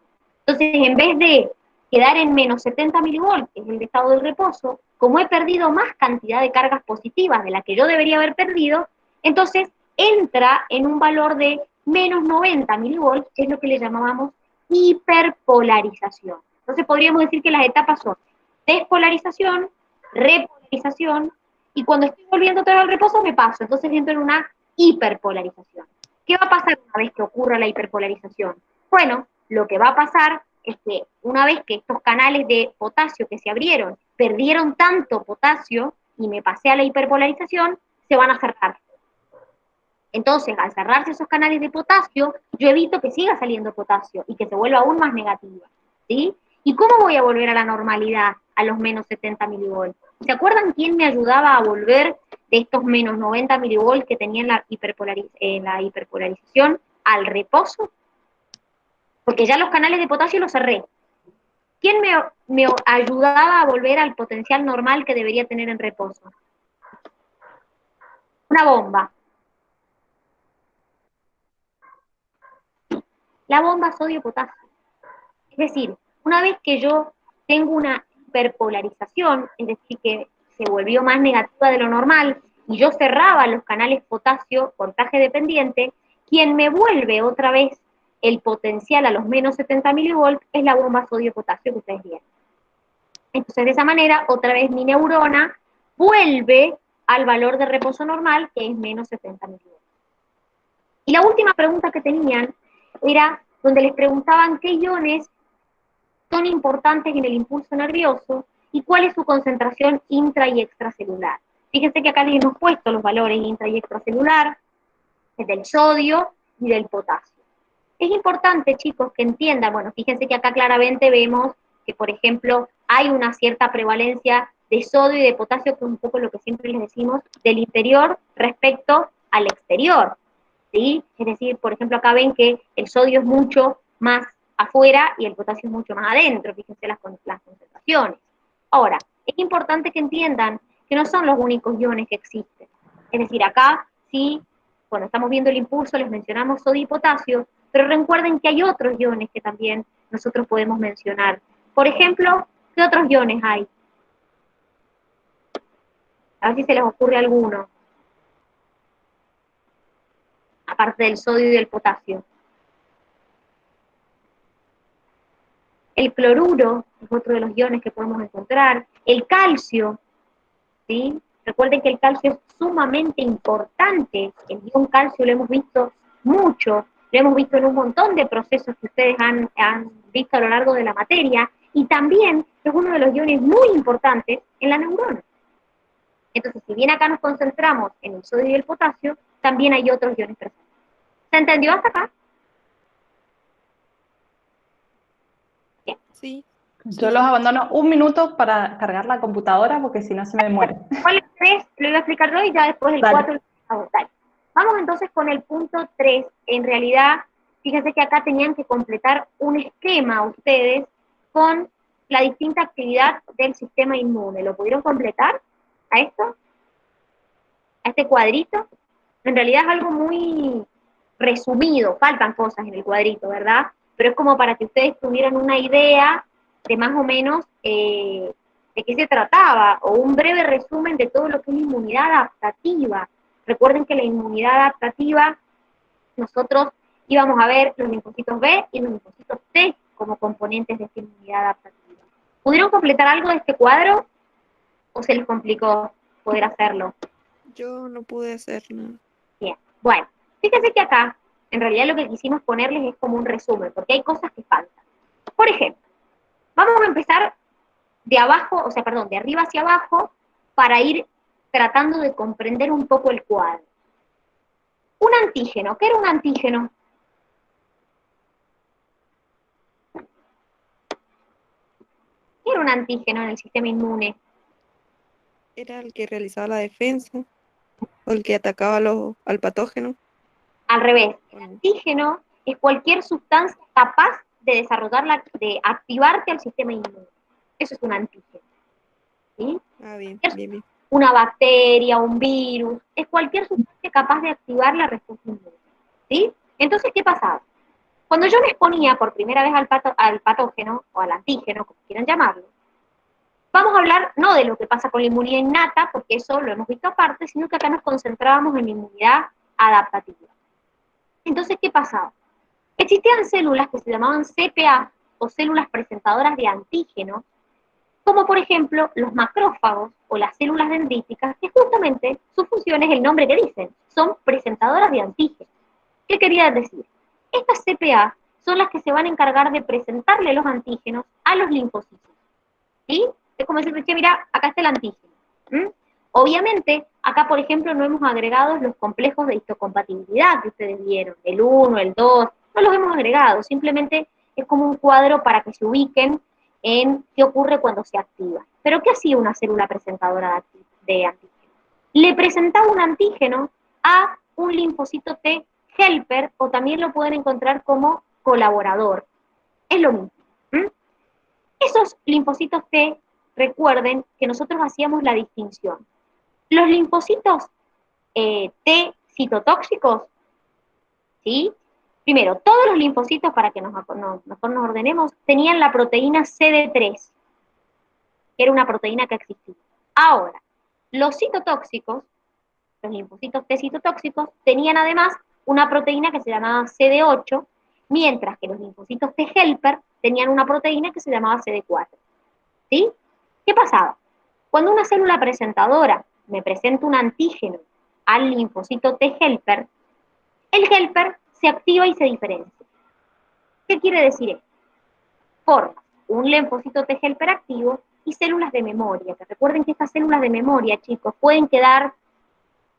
Entonces, en vez de quedar en menos 70 milivolts, que es el estado del reposo, como he perdido más cantidad de cargas positivas de la que yo debería haber perdido, entonces entra en un valor de menos 90 milivolts, que es lo que le llamábamos hiperpolarización. Entonces podríamos decir que las etapas son despolarización, repolarización, y cuando estoy volviendo otra vez al reposo me paso, entonces entro en una hiperpolarización. ¿Qué va a pasar una vez que ocurra la hiperpolarización? Bueno, lo que va a pasar es que una vez que estos canales de potasio que se abrieron perdieron tanto potasio y me pasé a la hiperpolarización, se van a cerrar. Entonces, al cerrarse esos canales de potasio, yo evito que siga saliendo potasio y que se vuelva aún más negativa, ¿sí? ¿Y cómo voy a volver a la normalidad, a los menos 70 milivolts? ¿Se acuerdan quién me ayudaba a volver de estos menos 90 milivolts que tenía en la hiperpolarización al reposo? Porque ya los canales de potasio los cerré. ¿Quién me ayudaba a volver al potencial normal que debería tener en reposo? Una bomba. La bomba sodio-potasio. Es decir, una vez que yo tengo una hiperpolarización, es decir, que se volvió más negativa de lo normal, y yo cerraba los canales potasio voltaje dependiente, quien me vuelve otra vez el potencial a los menos 70 milivolts es la bomba sodio-potasio que ustedes vieron. Entonces, de esa manera, otra vez mi neurona vuelve al valor de reposo normal, que es menos 70 milivolts. Y la última pregunta que tenían era donde les preguntaban qué iones son importantes en el impulso nervioso y cuál es su concentración intra y extracelular. Fíjense que acá les hemos puesto los valores intra y extracelular, del sodio y del potasio. Es importante, chicos, que entiendan, bueno, fíjense que acá claramente vemos que, por ejemplo, hay una cierta prevalencia de sodio y de potasio, que es un poco lo que siempre les decimos, del interior respecto al exterior, ¿sí? Es decir, por ejemplo, acá ven que el sodio es mucho más afuera y el potasio es mucho más adentro, fíjense las concentraciones. Ahora, es importante que entiendan que no son los únicos iones que existen. Es decir, acá sí, cuando estamos viendo el impulso les mencionamos sodio y potasio, pero recuerden que hay otros iones que también nosotros podemos mencionar. Por ejemplo, ¿qué otros iones hay? A ver si se les ocurre alguno, aparte del sodio y del potasio. El cloruro es otro de los iones que podemos encontrar. El calcio, ¿sí? Recuerden que el calcio es sumamente importante. El ion calcio lo hemos visto mucho, lo hemos visto en un montón de procesos que ustedes han visto a lo largo de la materia, y también es uno de los iones muy importantes en la neurona. Entonces, si bien acá nos concentramos en el sodio y el potasio, también hay otros iones presentes. ¿Se entendió hasta acá? Bien. Sí. Yo los abandono un minuto para cargar la computadora porque si no se me muere. ¿Cuál es el 3? Lo iba a explicar yo y ya después el 4 lo vamos a votar. Vamos entonces con el punto 3. En realidad, fíjense que acá tenían que completar un esquema ustedes con la distinta actividad del sistema inmune. ¿Lo pudieron completar a esto? ¿A este cuadrito? En realidad es algo muy resumido, faltan cosas en el cuadrito, ¿verdad? Pero es como para que ustedes tuvieran una idea de más o menos de qué se trataba, o un breve resumen de todo lo que es la inmunidad adaptativa. Recuerden que la inmunidad adaptativa, nosotros íbamos a ver los linfocitos B y los linfocitos T como componentes de esta inmunidad adaptativa. ¿Pudieron completar algo de este cuadro o se les complicó poder hacerlo? Yo no pude hacer nada. Bien, bueno, fíjense que acá, en realidad lo que quisimos ponerles es como un resumen, porque hay cosas que faltan. Por ejemplo, vamos a empezar de abajo, o sea, perdón, de arriba hacia abajo, para ir tratando de comprender un poco el cuadro. Un antígeno, ¿qué era un antígeno? ¿Qué era un antígeno en el sistema inmune? Era el que realizaba la defensa o el que atacaba al patógeno. Al revés, ¿O el no? antígeno es cualquier sustancia capaz de de activarte al sistema inmune. Eso es un antígeno. ¿Sí? Ah, bien, Es bien, bien. una bacteria, un virus, es cualquier sustancia capaz de activar la respuesta inmune. ¿Sí? Entonces, ¿qué pasaba? Cuando yo me exponía por primera vez al patógeno o al antígeno, como quieran llamarlo, vamos a hablar no de lo que pasa con la inmunidad innata, porque eso lo hemos visto aparte, sino que acá nos concentrábamos en la inmunidad adaptativa. Entonces, ¿qué pasaba? Existían células que se llamaban CPA o células presentadoras de antígenos, como por ejemplo los macrófagos o las células dendríticas, que justamente su función es el nombre que dicen, son presentadoras de antígenos. ¿Qué quería decir? Estas CPA son las que se van a encargar de presentarle los antígenos a los linfocitos. ¿Sí? Es como decir, che, mira, acá está el antígeno. ¿Mm? Obviamente, acá, por ejemplo, no hemos agregado los complejos de histocompatibilidad que ustedes vieron, el 1, el 2, no los hemos agregado, simplemente es como un cuadro para que se ubiquen en qué ocurre cuando se activa. Pero ¿qué hacía una célula presentadora de antígeno? Le presentaba un antígeno a un linfocito T helper, o también lo pueden encontrar como colaborador. Es lo mismo. ¿Mm? Esos linfocitos T, recuerden que nosotros hacíamos la distinción. Los linfocitos T citotóxicos, ¿sí? Primero, todos los linfocitos, para que mejor nos ordenemos, tenían la proteína CD3, que era una proteína que existía. Ahora, los citotóxicos, los linfocitos T citotóxicos, tenían además una proteína que se llamaba CD8, mientras que los linfocitos T helper tenían una proteína que se llamaba CD4. ¿Sí? ¿Qué pasaba? Cuando una célula presentadora me presenta un antígeno al linfocito T helper, el helper se activa y se diferencia. ¿Qué quiere decir esto? Forma un linfocito T helper activo y células de memoria. Que recuerden que estas células de memoria, chicos, pueden quedar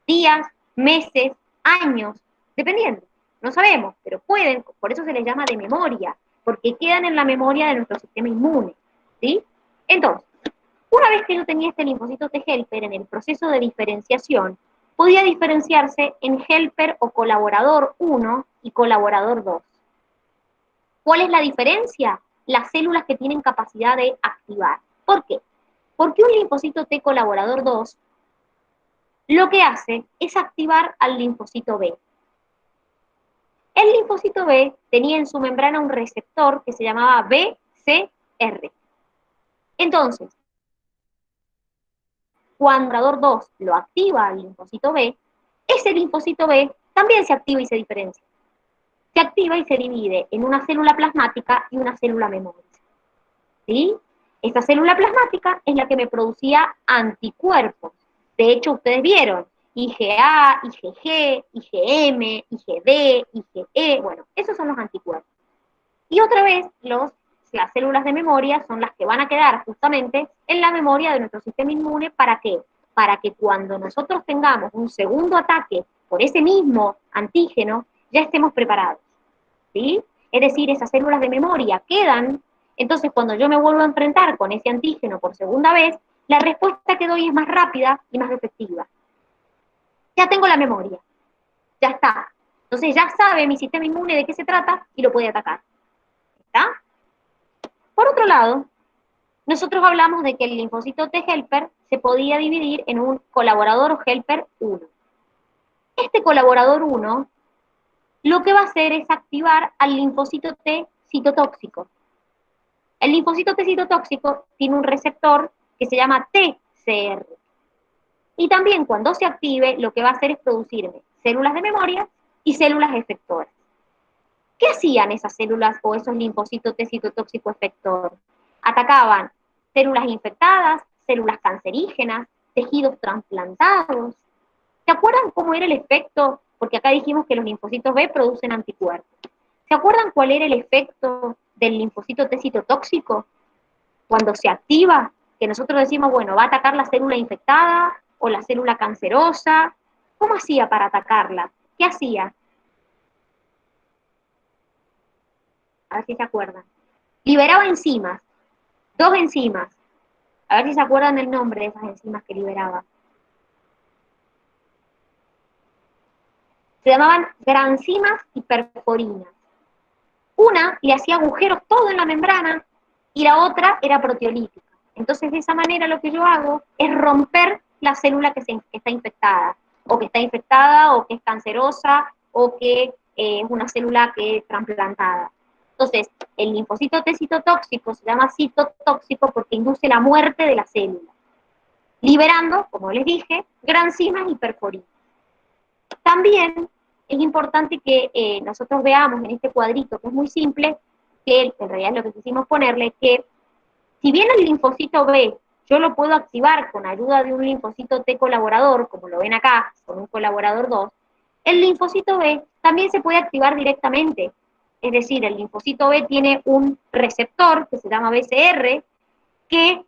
días, meses, años, dependiendo. No sabemos, pero pueden, por eso se les llama de memoria, porque quedan en la memoria de nuestro sistema inmune. ¿Sí? Entonces, una vez que yo tenía este linfocito T helper en el proceso de diferenciación, podía diferenciarse en helper o colaborador 1 y colaborador 2. ¿Cuál es la diferencia? Las células que tienen capacidad de activar. ¿Por qué? Porque un linfocito T colaborador 2 lo que hace es activar al linfocito B. El linfocito B tenía en su membrana un receptor que se llamaba BCR. Entonces, cuando el colaborador 2 lo activa al linfocito B, ese linfocito B también se activa y se diferencia. Se activa y se divide en una célula plasmática y una célula memoria. ¿Sí? Esta célula plasmática es la que me producía anticuerpos. De hecho, ustedes vieron IgA, IgG, IgM, IgD, IgE, bueno, esos son los anticuerpos. Y otra vez, las células de memoria son las que van a quedar justamente en la memoria de nuestro sistema inmune. ¿Para qué? Para que cuando nosotros tengamos un segundo ataque por ese mismo antígeno, ya estemos preparados. ¿Sí? Es decir, esas células de memoria quedan, entonces cuando yo me vuelvo a enfrentar con ese antígeno por segunda vez, la respuesta que doy es más rápida y más efectiva. Ya tengo la memoria, ya está. Entonces ya sabe mi sistema inmune de qué se trata y lo puede atacar. ¿Está? Por otro lado, nosotros hablamos de que el linfocito T helper se podía dividir en un colaborador helper 1. Este colaborador 1 lo que va a hacer es activar al linfocito T citotóxico. El linfocito T citotóxico tiene un receptor que se llama TCR. Y también cuando se active, lo que va a hacer es producirme células de memoria y células efectoras. ¿Qué hacían esas células o esos linfocitos T citotóxico efector? Atacaban células infectadas, células cancerígenas, tejidos trasplantados. ¿Se acuerdan cómo era el efecto? Porque acá dijimos que los linfocitos B producen anticuerpos. ¿Se acuerdan cuál era el efecto del linfocito T citotóxico cuando se activa? Que nosotros decimos, bueno, va a atacar la célula infectada o la célula cancerosa. ¿Cómo hacía para atacarla? ¿Qué hacía? A ver si se acuerdan. Liberaba enzimas. dos enzimas. A ver si se acuerdan del nombre de esas enzimas que liberaba. Se llamaban granzimas y perforinas. Una le hacía agujeros todo en la membrana y la otra era proteolítica. Entonces, de esa manera lo que yo hago es romper la célula que está infectada, o que está infectada, o que es cancerosa, o que es una célula que es trasplantada. Entonces, el linfocito T citotóxico se llama citotóxico porque induce la muerte de la célula, liberando, como les dije, granzimas y perforinas. También es importante que nosotros veamos en este cuadrito, que es muy simple, que en realidad lo que quisimos ponerle, que si bien el linfocito B yo lo puedo activar con ayuda de un linfocito T colaborador, como lo ven acá, con un colaborador 2, el linfocito B también se puede activar directamente. Es decir, el linfocito B tiene un receptor que se llama BCR, que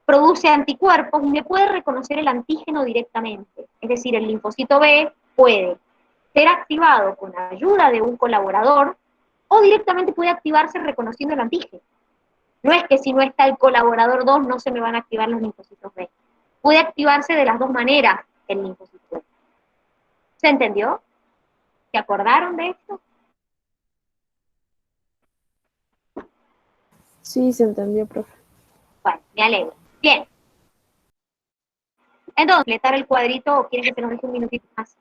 produce anticuerpos y me puede reconocer el antígeno directamente. Es decir, el linfocito B puede ser activado con ayuda de un colaborador o directamente puede activarse reconociendo el antígeno. No es que si no está el colaborador 2 no se me van a activar los linfocitos B. Puede activarse de las dos maneras el linfocito B. ¿Se entendió? ¿Se acordaron de esto? Sí, se entendió, profe. Bueno, me alegro. Bien. Entonces, ¿completar el cuadrito o quieren que se nos deje un minutito más?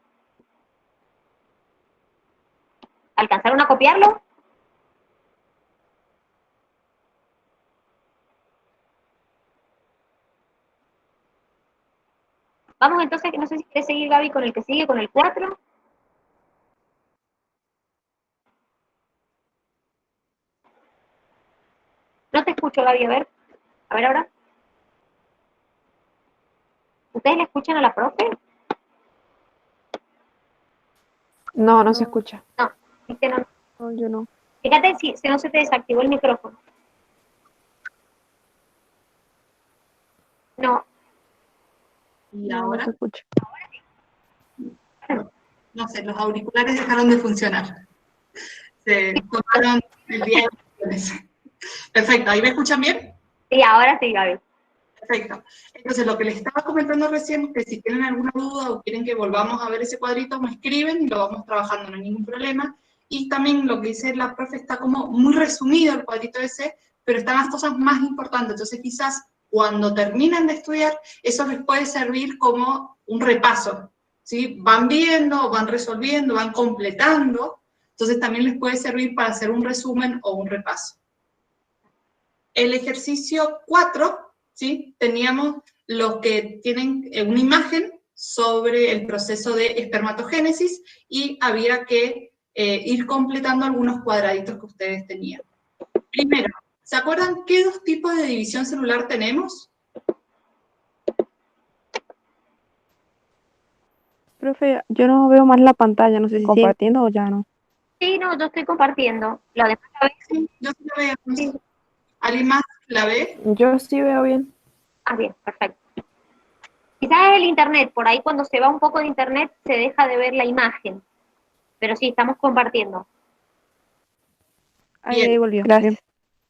¿Alcanzaron a copiarlo? Vamos entonces, no sé si quiere seguir Gaby con el que sigue, con el 4. No te escucho, Gaby, a ver ahora. ¿Ustedes le escuchan a la profe? No, no se escucha. No, es que no. No, yo no. Fíjate si no se te desactivó el micrófono. No. Y No, ahora, no se escucha. no sé, los auriculares dejaron de funcionar. Se tomaron el día de vacaciones. Perfecto, ¿ahí me escuchan bien? Sí, ahora sí, Gaby. Perfecto. Entonces, lo que les estaba comentando recién, que si tienen alguna duda o quieren que volvamos a ver ese cuadrito, me escriben y lo vamos trabajando, no hay ningún problema. Y también lo que dice la profe está como muy resumido el cuadrito ese, pero están las cosas más importantes. Entonces, quizás cuando terminen de estudiar, eso les puede servir como un repaso, ¿sí? Van viendo, van resolviendo, van completando. Entonces, también les puede servir para hacer un resumen o un repaso. El ejercicio 4, ¿sí? Teníamos los que tienen una imagen sobre el proceso de espermatogénesis y había que ir completando algunos cuadraditos que ustedes tenían. Primero, ¿se acuerdan qué dos tipos de división celular tenemos? Profe, yo no veo más la pantalla, no sé si compartiendo o ya no. Sí, no, yo estoy compartiendo. ¿Lo demás la ven? Sí, yo sí la veo. Sí. ¿Alguien más la ve? Yo sí veo bien. Ah, bien, perfecto. Quizás es el internet, por ahí cuando se va un poco de internet se deja de ver la imagen. Pero sí, estamos compartiendo. Ahí, Bien. ahí volvió. Gracias.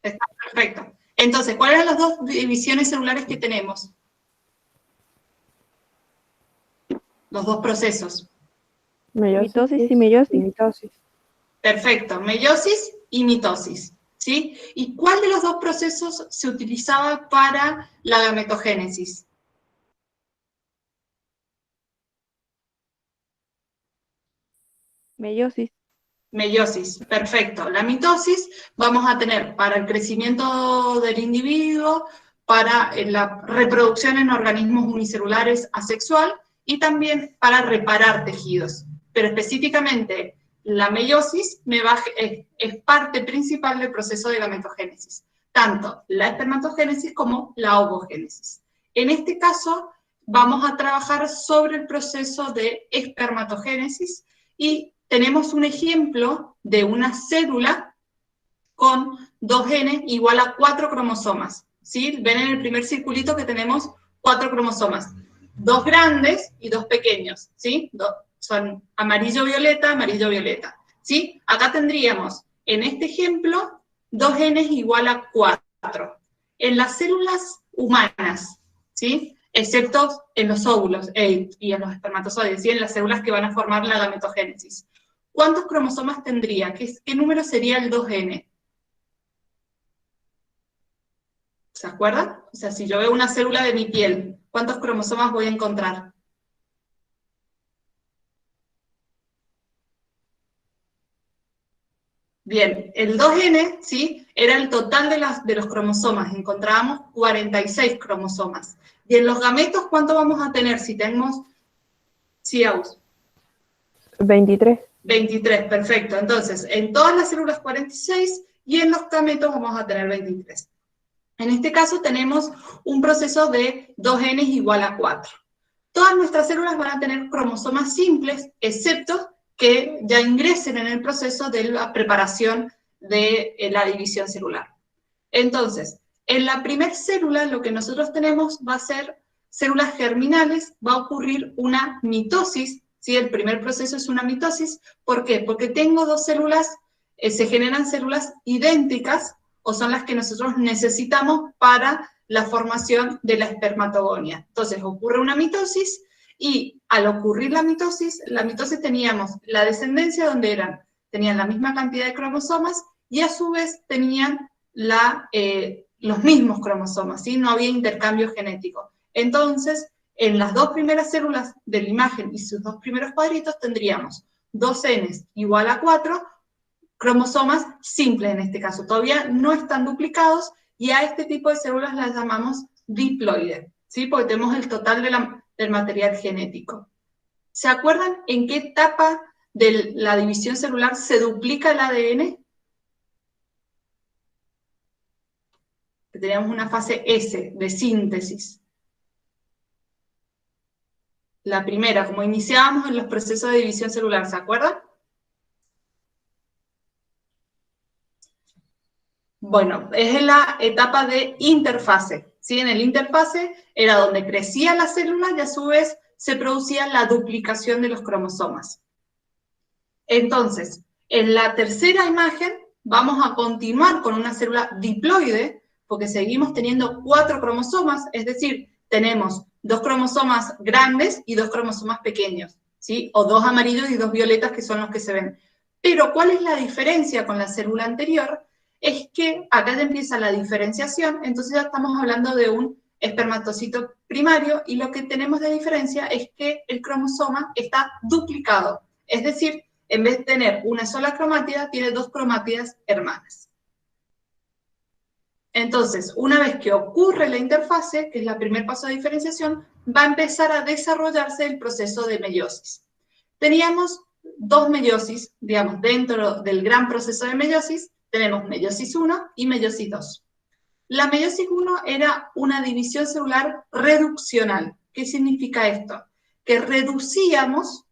Está perfecto. Entonces, ¿cuáles son las dos divisiones celulares que tenemos? Los dos procesos. Mitosis y meiosis. Perfecto, meiosis y mitosis, ¿sí? ¿Y cuál de los dos procesos se utilizaba para la gametogénesis? Meiosis. Meiosis, perfecto. La mitosis vamos a tener para el crecimiento del individuo, para la reproducción en organismos unicelulares asexual y también para reparar tejidos. Pero específicamente la meiosis es parte principal del proceso de gametogénesis, tanto la espermatogénesis como la ovogénesis. En este caso vamos a trabajar sobre el proceso de espermatogénesis y tenemos un ejemplo de una célula con 2 genes igual a 4 cromosomas. ¿Sí? Ven en el primer circulito que tenemos 4 cromosomas. 2 grandes y 2 pequeños. ¿Sí? Son amarillo-violeta, amarillo-violeta. ¿Sí? Acá tendríamos, en este ejemplo, 2 genes igual a 4. en las células humanas, ¿sí? Excepto en los óvulos y en los espermatozoides, ¿sí? En las células que van a formar la gametogénesis. ¿Cuántos cromosomas tendría? ¿Qué número sería el 2N? ¿Se acuerdan? O sea, si yo veo una célula de mi piel, ¿cuántos cromosomas voy a encontrar? Bien, el 2N, ¿sí? Era el total de los cromosomas. Encontrábamos 46 cromosomas. Y en los gametos, ¿cuánto vamos a tener si tenemos... Sí, Aus. 23. 23, perfecto. Entonces, en todas las células 46 y en los gametos vamos a tener 23. En este caso tenemos un proceso de 2N igual a 4. Todas nuestras células van a tener cromosomas simples, excepto que ya ingresen en el proceso de la preparación de la división celular. Entonces, en la primera célula lo que nosotros tenemos va a ser células germinales, va a ocurrir una mitosis, ¿sí? El primer proceso es una mitosis. ¿Por qué? Porque tengo dos células, se generan células idénticas, o son las que nosotros necesitamos para la formación de la espermatogonia. Entonces ocurre una mitosis, y al ocurrir la mitosis teníamos la descendencia donde tenían la misma cantidad de cromosomas, y a su vez tenían los mismos cromosomas, ¿sí? No había intercambio genético. Entonces, en las dos primeras células de la imagen y sus dos primeros cuadritos tendríamos 2N igual a 4, cromosomas simples en este caso, todavía no están duplicados, y a este tipo de células las llamamos diploide, ¿sí? Porque tenemos el total del material genético. ¿Se acuerdan en qué etapa de la división celular se duplica el ADN? Teníamos una fase S, de síntesis. La primera, como iniciábamos en los procesos de división celular, ¿se acuerdan? Bueno, es en la etapa de interfase, ¿sí? En el interfase era donde crecía la célula y a su vez se producía la duplicación de los cromosomas. Entonces, en la tercera imagen vamos a continuar con una célula diploide, porque seguimos teniendo 4 cromosomas, es decir, tenemos 2 cromosomas grandes y 2 cromosomas pequeños, ¿sí? O 2 amarillos y 2 violetas, que son los que se ven. Pero, ¿cuál es la diferencia con la célula anterior? Es que acá ya empieza la diferenciación, entonces ya estamos hablando de un espermatocito primario, y lo que tenemos de diferencia es que el cromosoma está duplicado, es decir, en vez de tener una sola cromátida, tiene 2 cromátidas hermanas. Entonces, una vez que ocurre la interfase, que es el primer paso de diferenciación, va a empezar a desarrollarse el proceso de meiosis. Teníamos 2 meiosis, digamos, dentro del gran proceso de meiosis, tenemos meiosis 1 y meiosis 2. La meiosis 1 era una división celular reduccional. ¿Qué significa esto? Que reducíamos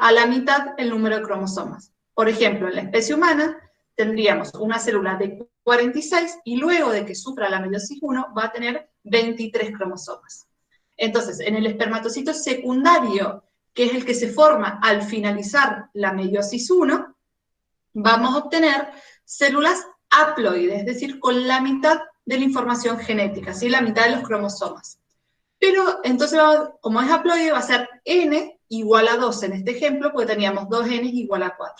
a la mitad el número de cromosomas. Por ejemplo, en la especie humana tendríamos una célula de 46 y luego de que sufra la meiosis 1 va a tener 23 cromosomas. Entonces, en el espermatocito secundario, que es el que se forma al finalizar la meiosis 1, vamos a obtener células haploides, es decir, con la mitad de la información genética, ¿sí? La mitad de los cromosomas. Pero entonces, como es haploide, va a ser N igual a 2 en este ejemplo, porque teníamos 2N igual a 4.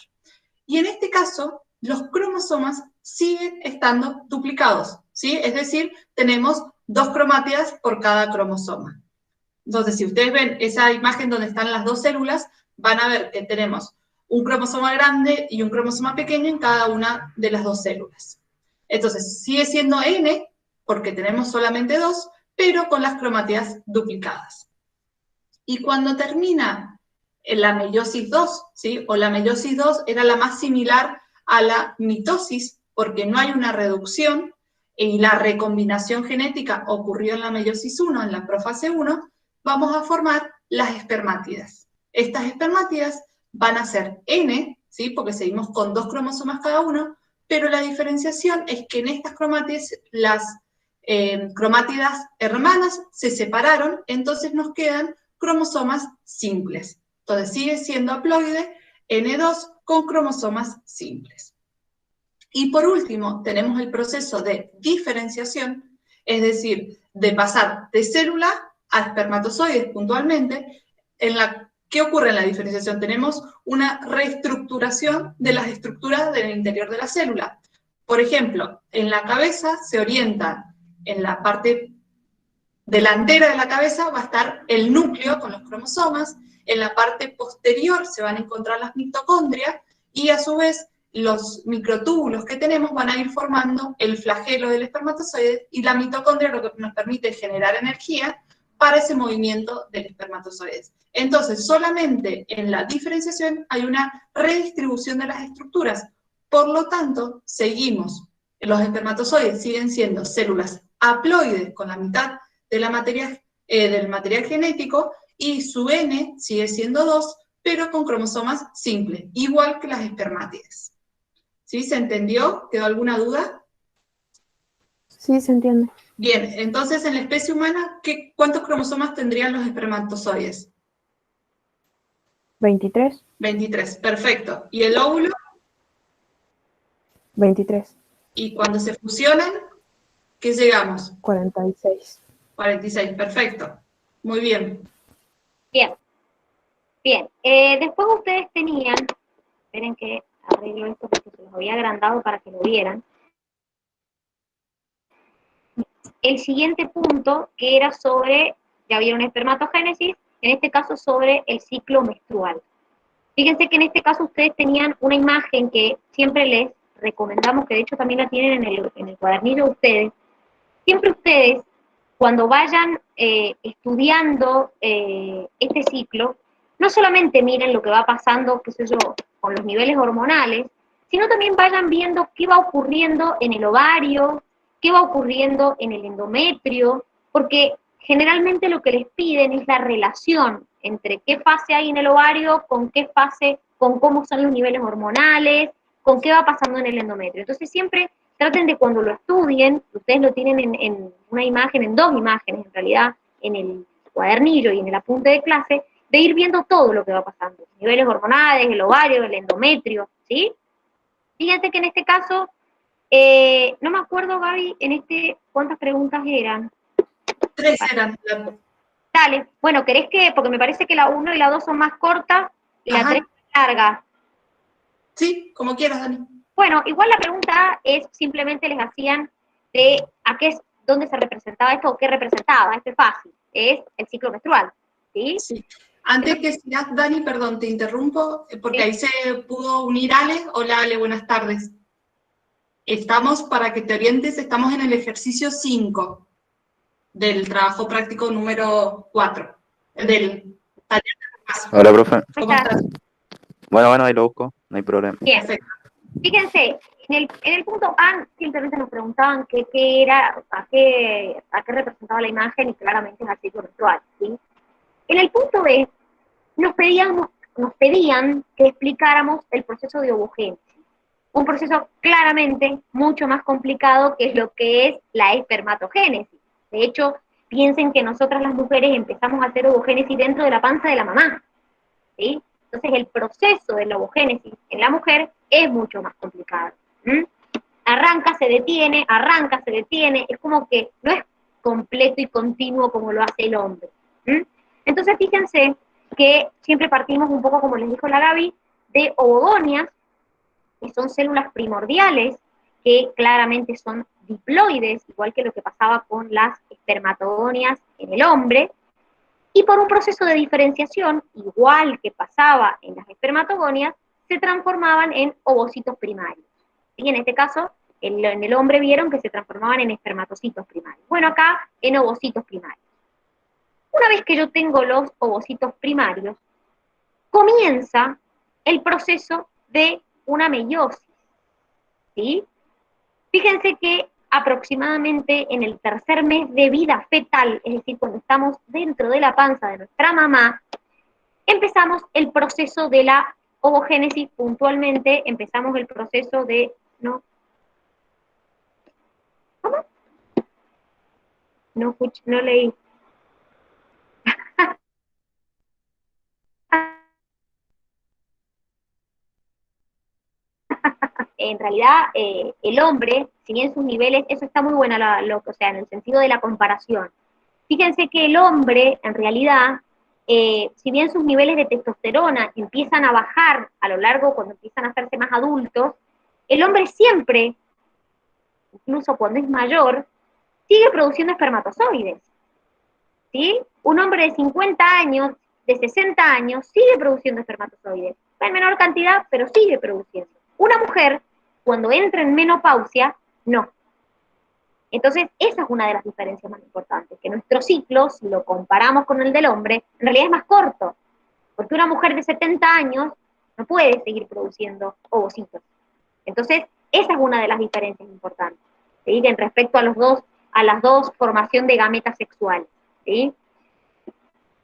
Y en este caso, los cromosomas siguen estando duplicados, ¿sí? Es decir, tenemos 2 cromátidas por cada cromosoma. Entonces, si ustedes ven esa imagen donde están las 2 células, van a ver que tenemos un cromosoma grande y un cromosoma pequeño en cada una de las 2 células. Entonces, sigue siendo N, porque tenemos solamente 2, pero con las cromátidas duplicadas. Y cuando termina la meiosis 2, ¿sí? O la meiosis 2 era la más similar a la mitosis, porque no hay una reducción, y la recombinación genética ocurrió en la meiosis 1, en la profase 1, vamos a formar las espermátidas. Estas espermátidas van a ser N, ¿sí? Porque seguimos con 2 cromosomas cada uno, pero la diferenciación es que en estas cromátidas, las cromátidas hermanas se separaron, entonces nos quedan cromosomas simples. Entonces sigue siendo haploide N2 con cromosomas simples. Y por último, tenemos el proceso de diferenciación, Es decir, de pasar de célula a espermatozoides puntualmente. ¿Qué ocurre en la diferenciación? Tenemos una reestructuración de las estructuras del interior de la célula. Por ejemplo, en la cabeza se orienta, en la parte delantera de la cabeza va a estar el núcleo con los cromosomas, en la parte posterior se van a encontrar las mitocondrias y a su vez los microtúbulos que tenemos van a ir formando el flagelo del espermatozoide y la mitocondria lo que nos permite generar energía para ese movimiento del espermatozoide. Entonces, solamente en la diferenciación hay una redistribución de las estructuras. Por lo tanto, seguimos. Los espermatozoides siguen siendo células haploides con la mitad de la materia, del material genético y su N sigue siendo 2, pero con cromosomas simples, igual que las espermátides. ¿Sí? ¿Se entendió? ¿Quedó alguna duda? Sí, se entiende. Bien, entonces en la especie humana, ¿cuántos cromosomas tendrían los espermatozoides? 23. 23, perfecto. ¿Y el óvulo? 23. Y cuando se fusionan, ¿qué llegamos? 46. 46, perfecto. Muy bien. Bien, bien. Después ustedes tenían, esperen que arreglo esto porque se los había agrandado para que lo vieran. El siguiente punto que era sobre, ya vieron espermatogénesis, en este caso sobre el ciclo menstrual. Fíjense que en este caso ustedes tenían una imagen que siempre les recomendamos, que de hecho también la tienen en el cuadernillo de ustedes. Siempre ustedes, cuando vayan estudiando este ciclo, no solamente miren lo que va pasando, qué sé yo, con los niveles hormonales, sino también vayan viendo qué va ocurriendo en el ovario, qué va ocurriendo en el endometrio, porque generalmente lo que les piden es la relación entre qué fase hay en el ovario, con qué fase, con cómo son los niveles hormonales, con qué va pasando en el endometrio. Entonces siempre traten de cuando lo estudien, ustedes lo tienen en una imagen, en dos imágenes en realidad, en el cuadernillo y en el apunte de clase, de ir viendo todo lo que va pasando, niveles hormonales, el ovario, el endometrio, ¿sí? Fíjense que en este caso, no me acuerdo, Gaby, ¿cuántas preguntas eran? 3 eran. Dale, bueno, ¿querés que, porque me parece que la 1 y la 2 son más cortas y la 3 es larga? Sí, como quieras, Dani. Bueno, igual la pregunta es, simplemente les hacían de dónde se representaba esto o qué representaba, esto es fácil, es el ciclo menstrual, ¿sí? Sí. Antes que sigas, Dani, perdón, te interrumpo, porque Sí. ahí se pudo unir Ale. Hola Ale, buenas tardes. Estamos, para que te orientes, estamos en el ejercicio 5 del trabajo práctico número 4, del taller de paso. Hola, profe. ¿Cómo estás? Bueno, ahí lo busco, no hay problema. Bien, Perfecto. fíjense, en el punto A simplemente nos preguntaban qué era, a qué representaba la imagen y claramente es el ciclo menstrual, ¿sí? En el punto B nos pedían que explicáramos el proceso de ovogénesis, un proceso claramente mucho más complicado que es lo que es la espermatogénesis. De hecho, piensen que nosotras las mujeres empezamos a hacer ovogénesis dentro de la panza de la mamá, ¿sí? Entonces el proceso de la ovogénesis en la mujer es mucho más complicado. Arranca, se detiene, es como que no es completo y continuo como lo hace el hombre. Entonces fíjense que siempre partimos un poco, como les dijo la Gaby, de ovogonias, que son células primordiales, que claramente son diploides, igual que lo que pasaba con las espermatogonias en el hombre, y por un proceso de diferenciación, igual que pasaba en las espermatogonias, se transformaban en ovocitos primarios. Y en este caso, en el hombre vieron que se transformaban en espermatocitos primarios. Bueno, acá en ovocitos primarios. Una vez que yo tengo los ovocitos primarios, comienza el proceso de una meiosis, ¿sí? Fíjense que aproximadamente en el tercer mes de vida fetal, es decir, cuando estamos dentro de la panza de nuestra mamá, empezamos el proceso de la ovogénesis, puntualmente empezamos el proceso de, ¿no? ¿Cómo? No leí. en realidad el hombre, si bien sus niveles, eso está muy bueno, o sea, en el sentido de la comparación. Fíjense que el hombre, en realidad, si bien sus niveles de testosterona empiezan a bajar a lo largo, cuando empiezan a hacerse más adultos, el hombre siempre, incluso cuando es mayor, sigue produciendo espermatozoides. ¿Sí? Un hombre de 50 años, de 60 años, sigue produciendo espermatozoides. En menor cantidad, pero sigue produciendo. Una mujer, cuando entra en menopausia, no. Entonces, esa es una de las diferencias más importantes, que nuestro ciclo, si lo comparamos con el del hombre, en realidad es más corto, porque una mujer de 70 años no puede seguir produciendo ovocitos. Entonces, esa es una de las diferencias importantes, ¿sí? En respecto a las dos formación de gametas sexuales, ¿sí?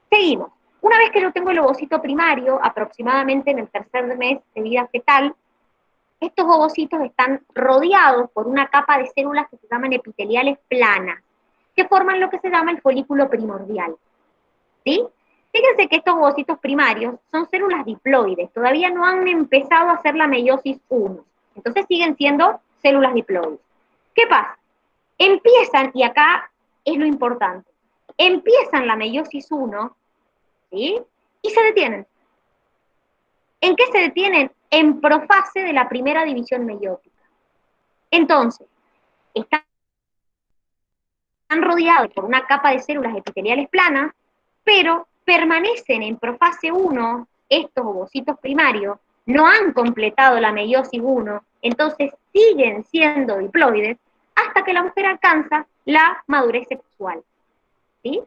Seguimos. Una vez que yo tengo el ovocito primario, aproximadamente en el tercer mes de vida fetal, estos ovocitos están rodeados por una capa de células que se llaman epiteliales planas, que forman lo que se llama el folículo primordial. ¿Sí? Fíjense que estos ovocitos primarios son células diploides, todavía no han empezado a hacer la meiosis 1, entonces siguen siendo células diploides. ¿Qué pasa? Empiezan, y acá es lo importante, empiezan la meiosis 1, ¿sí? Y se detienen. ¿En qué se detienen? En profase de la primera división meiótica. Entonces, están rodeados por una capa de células epiteliales planas, pero permanecen en profase 1, estos ovocitos primarios, no han completado la meiosis 1, entonces siguen siendo diploides hasta que la mujer alcanza la madurez sexual. ¿Sí?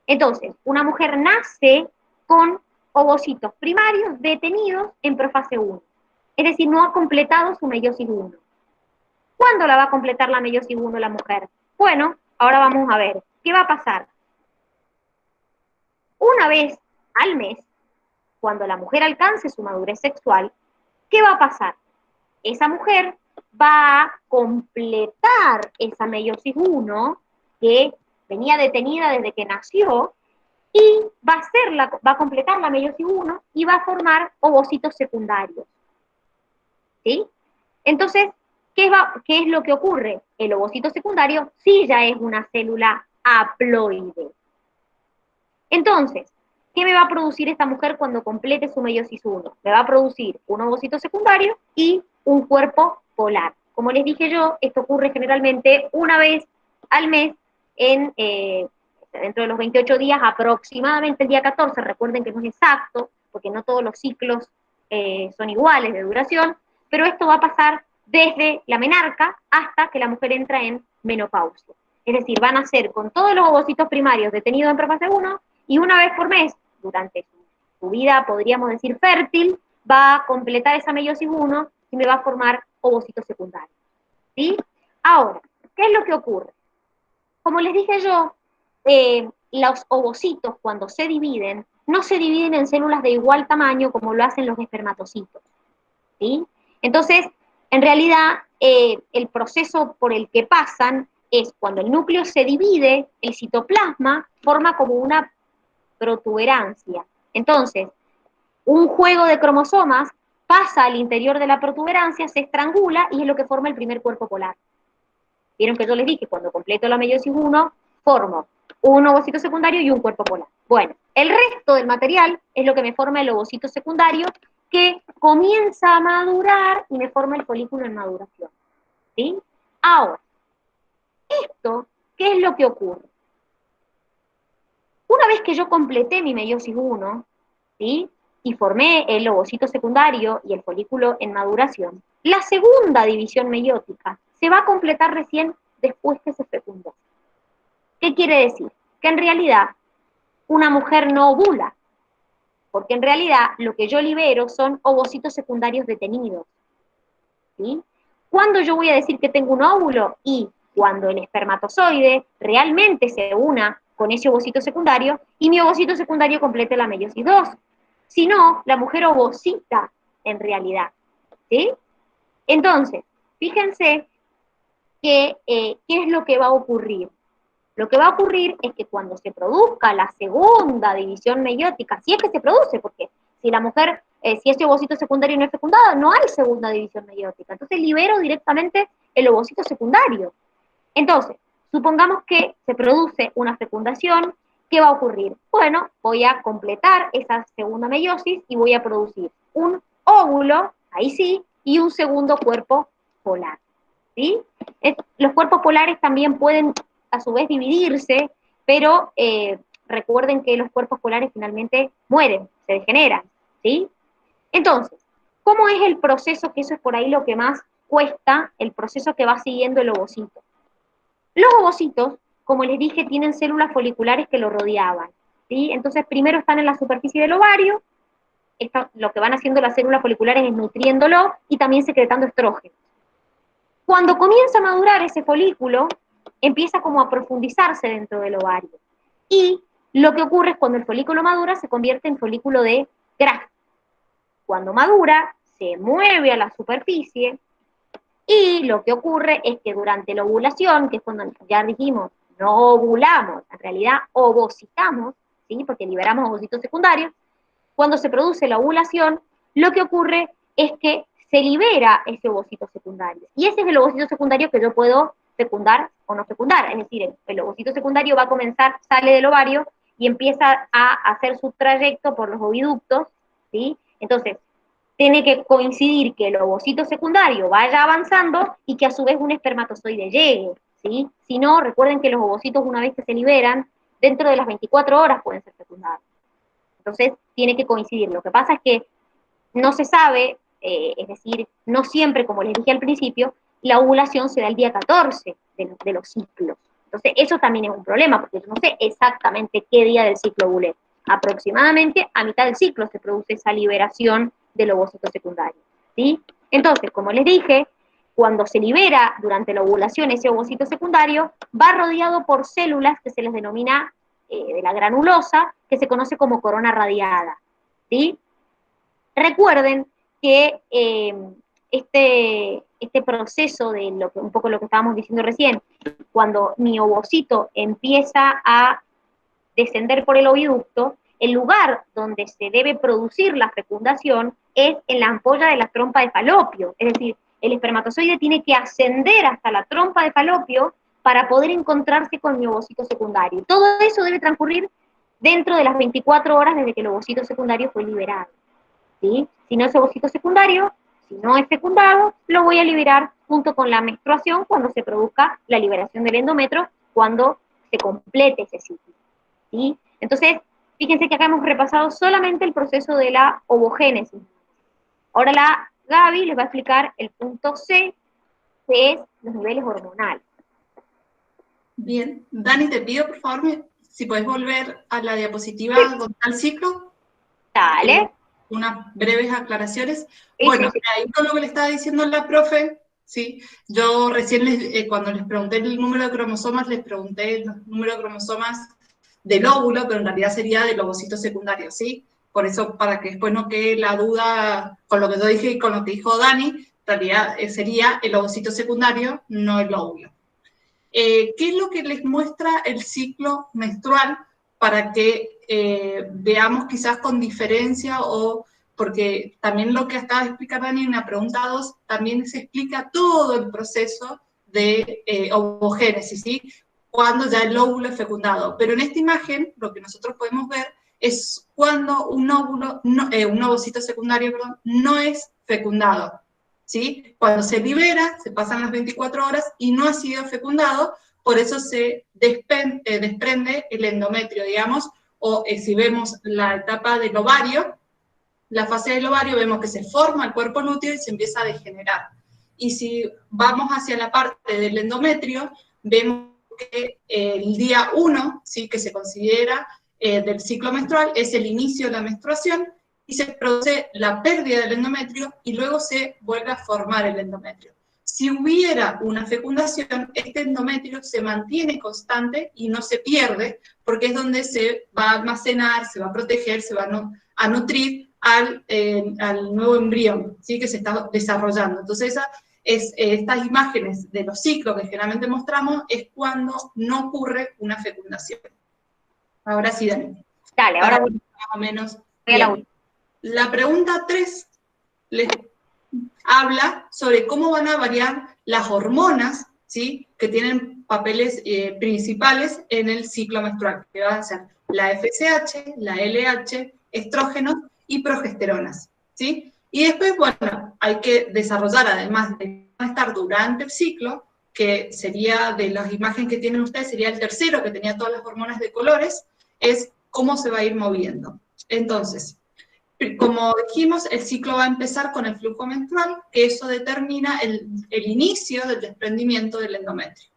Entonces, una mujer nace con ovocitos primarios detenidos en profase 1. Es decir, no ha completado su meiosis 1. ¿Cuándo la va a completar la meiosis 1 la mujer? Bueno, ahora vamos a ver. ¿Qué va a pasar? Una vez al mes, cuando la mujer alcance su madurez sexual, ¿qué va a pasar? Esa mujer va a completar esa meiosis 1, que venía detenida desde que nació, y va a completar la meiosis 1 y va a formar ovocitos secundarios. ¿Sí? Entonces, ¿qué es lo que ocurre? El ovocito secundario sí ya es una célula haploide. Entonces, ¿qué me va a producir esta mujer cuando complete su meiosis 1? Me va a producir un ovocito secundario y un cuerpo polar. Como les dije yo, esto ocurre generalmente una vez al mes dentro de los 28 días, aproximadamente el día 14, recuerden que no es exacto, porque no todos los ciclos son iguales de duración, pero esto va a pasar desde la menarca hasta que la mujer entra en menopausia. Es decir, van a ser con todos los ovocitos primarios detenidos en profase 1, y una vez por mes, durante su vida, podríamos decir fértil, va a completar esa meiosis 1 y me va a formar ovocitos secundarios. ¿Sí? Ahora, ¿qué es lo que ocurre? Como les dije yo, los ovocitos cuando se dividen, no se dividen en células de igual tamaño como lo hacen los espermatocitos. ¿Sí? Entonces, en realidad, el proceso por el que pasan es cuando el núcleo se divide, el citoplasma forma como una protuberancia. Entonces, un juego de cromosomas pasa al interior de la protuberancia, se estrangula y es lo que forma el primer cuerpo polar. Vieron que yo les dije, cuando completo la meiosis 1, formo un ovocito secundario y un cuerpo polar. Bueno, el resto del material es lo que me forma el ovocito secundario, que comienza a madurar y me forma el folículo en maduración. ¿Sí? Ahora, esto, ¿qué es lo que ocurre? Una vez que yo completé mi meiosis 1, ¿sí? Y formé el ovocito secundario y el folículo en maduración, la segunda división meiótica se va a completar recién después que se fecundó. ¿Qué quiere decir? Que en realidad una mujer no ovula, porque en realidad lo que yo libero son ovocitos secundarios detenidos. ¿Sí? ¿Cuándo yo voy a decir que tengo un óvulo? Y cuando el espermatozoide realmente se una con ese ovocito secundario y mi ovocito secundario complete la meiosis 2. Si no, la mujer ovocita en realidad. ¿Sí? Entonces, fíjense que, ¿qué es lo que va a ocurrir? Lo que va a ocurrir es que cuando se produzca la segunda división meiótica, si es que se produce, porque Si la mujer, si ese ovocito secundario no es fecundado, no hay segunda división meiótica. Entonces libero directamente el ovocito secundario. Entonces, supongamos que se produce una fecundación, ¿qué va a ocurrir? Bueno, voy a completar esa segunda meiosis y voy a producir un óvulo, ahí sí, y un segundo cuerpo polar, ¿sí? Los cuerpos polares también pueden, a su vez, dividirse, pero recuerden que los cuerpos polares finalmente mueren, se degeneran, ¿sí? Entonces, ¿cómo es el proceso? Que eso es por ahí lo que más cuesta, el proceso que va siguiendo el ovocito. Los ovocitos, como les dije, tienen células foliculares que lo rodeaban, ¿sí? Entonces, primero están en la superficie del ovario, lo que van haciendo las células foliculares es nutriéndolo y también secretando estrógenos. Cuando comienza a madurar ese folículo, empieza como a profundizarse dentro del ovario. Y lo que ocurre es cuando el folículo madura, se convierte en folículo de Graf. Cuando madura, se mueve a la superficie, y lo que ocurre es que durante la ovulación, que es cuando ya dijimos, no ovulamos, en realidad ovocitamos, ¿sí? Porque liberamos ovocitos secundarios, cuando se produce la ovulación, lo que ocurre es que se libera ese ovocito secundario. Y ese es el ovocito secundario que yo puedo fecundar o no fecundar. Es decir, el ovocito secundario va a comenzar, sale del ovario y empieza a hacer su trayecto por los oviductos, ¿sí? Entonces, tiene que coincidir que el ovocito secundario vaya avanzando y que a su vez un espermatozoide llegue, ¿sí? Si no, recuerden que los ovocitos, una vez que se liberan, dentro de las 24 horas pueden ser fecundados. Entonces, tiene que coincidir. Lo que pasa es que no se sabe, es decir, no siempre, como les dije al principio, la ovulación se da el día 14 de los ciclos. Entonces, eso también es un problema, porque yo no sé exactamente qué día del ciclo ovulé. Aproximadamente a mitad del ciclo se produce esa liberación del ovocito secundario, ¿sí? Entonces, como les dije, cuando se libera durante la ovulación ese ovocito secundario, va rodeado por células que se les denomina de la granulosa, que se conoce como corona radiada, ¿sí? Recuerden que este proceso de un poco lo que estábamos diciendo recién, cuando mi ovocito empieza a descender por el oviducto, el lugar donde se debe producir la fecundación es en la ampolla de la trompa de falopio, es decir, el espermatozoide tiene que ascender hasta la trompa de falopio para poder encontrarse con mi ovocito secundario. Todo eso debe transcurrir dentro de las 24 horas desde que el ovocito secundario fue liberado, ¿sí? Si no es ovocito secundario, si no es fecundado, lo voy a liberar junto con la menstruación cuando se produzca la liberación del endometrio, cuando se complete ese ciclo, ¿sí? Entonces, fíjense que acá hemos repasado solamente el proceso de la ovogénesis. Ahora la Gaby les va a explicar el punto C, que es los niveles hormonales. Bien, Dani, te pido por favor si podés volver a la diapositiva donde está el ciclo. Dale. Unas breves aclaraciones. Sí, Bueno, sí. ahí con lo que le estaba diciendo la profe, ¿sí? Yo recién cuando les pregunté el número de cromosomas, les pregunté el número de cromosomas del óvulo, pero en realidad sería del ovocito secundario, ¿sí? Por eso, para que después no quede la duda con lo que yo dije y con lo que dijo Dani, en realidad sería el ovocito secundario, no el óvulo. ¿Qué es lo que les muestra el ciclo menstrual para que veamos quizás con diferencia o porque también lo que acaba de explicar Dani en la pregunta 2 también se explica todo el proceso de ovogénesis, ¿sí? Cuando ya el óvulo es fecundado. Pero en esta imagen lo que nosotros podemos ver es cuando un óvulo, un ovocito secundario, perdón, no es fecundado, ¿sí? Cuando se libera, se pasan las 24 horas y no ha sido fecundado, por eso se desprende el endometrio, digamos, o si vemos la etapa del ovario, la fase del ovario, vemos que se forma el cuerpo lúteo y se empieza a degenerar. Y si vamos hacia la parte del endometrio, vemos que el día 1, ¿sí? Que se considera del ciclo menstrual, es el inicio de la menstruación, y se produce la pérdida del endometrio y luego se vuelve a formar el endometrio. Si hubiera una fecundación, este endometrio se mantiene constante y no se pierde, porque es donde se va a almacenar, se va a proteger, se va a nutrir al nuevo embrión, ¿sí? Que se está desarrollando. Entonces, estas imágenes de los ciclos que generalmente mostramos es cuando no ocurre una fecundación. Ahora sí, Dani. Dale, ahora voy más o menos. a la última. La pregunta 3 les habla sobre cómo van a variar las hormonas, ¿sí?, que tienen papeles principales en el ciclo menstrual, que van a ser la FSH, la LH, estrógenos y progesteronas, ¿sí? Y después, bueno, hay que desarrollar, además de estar durante el ciclo, que sería de las imágenes que tienen ustedes, sería el tercero, que tenía todas las hormonas de colores, es cómo se va a ir moviendo. Entonces, como dijimos, el ciclo va a empezar con el flujo menstrual, que eso determina el inicio del desprendimiento del endometrio.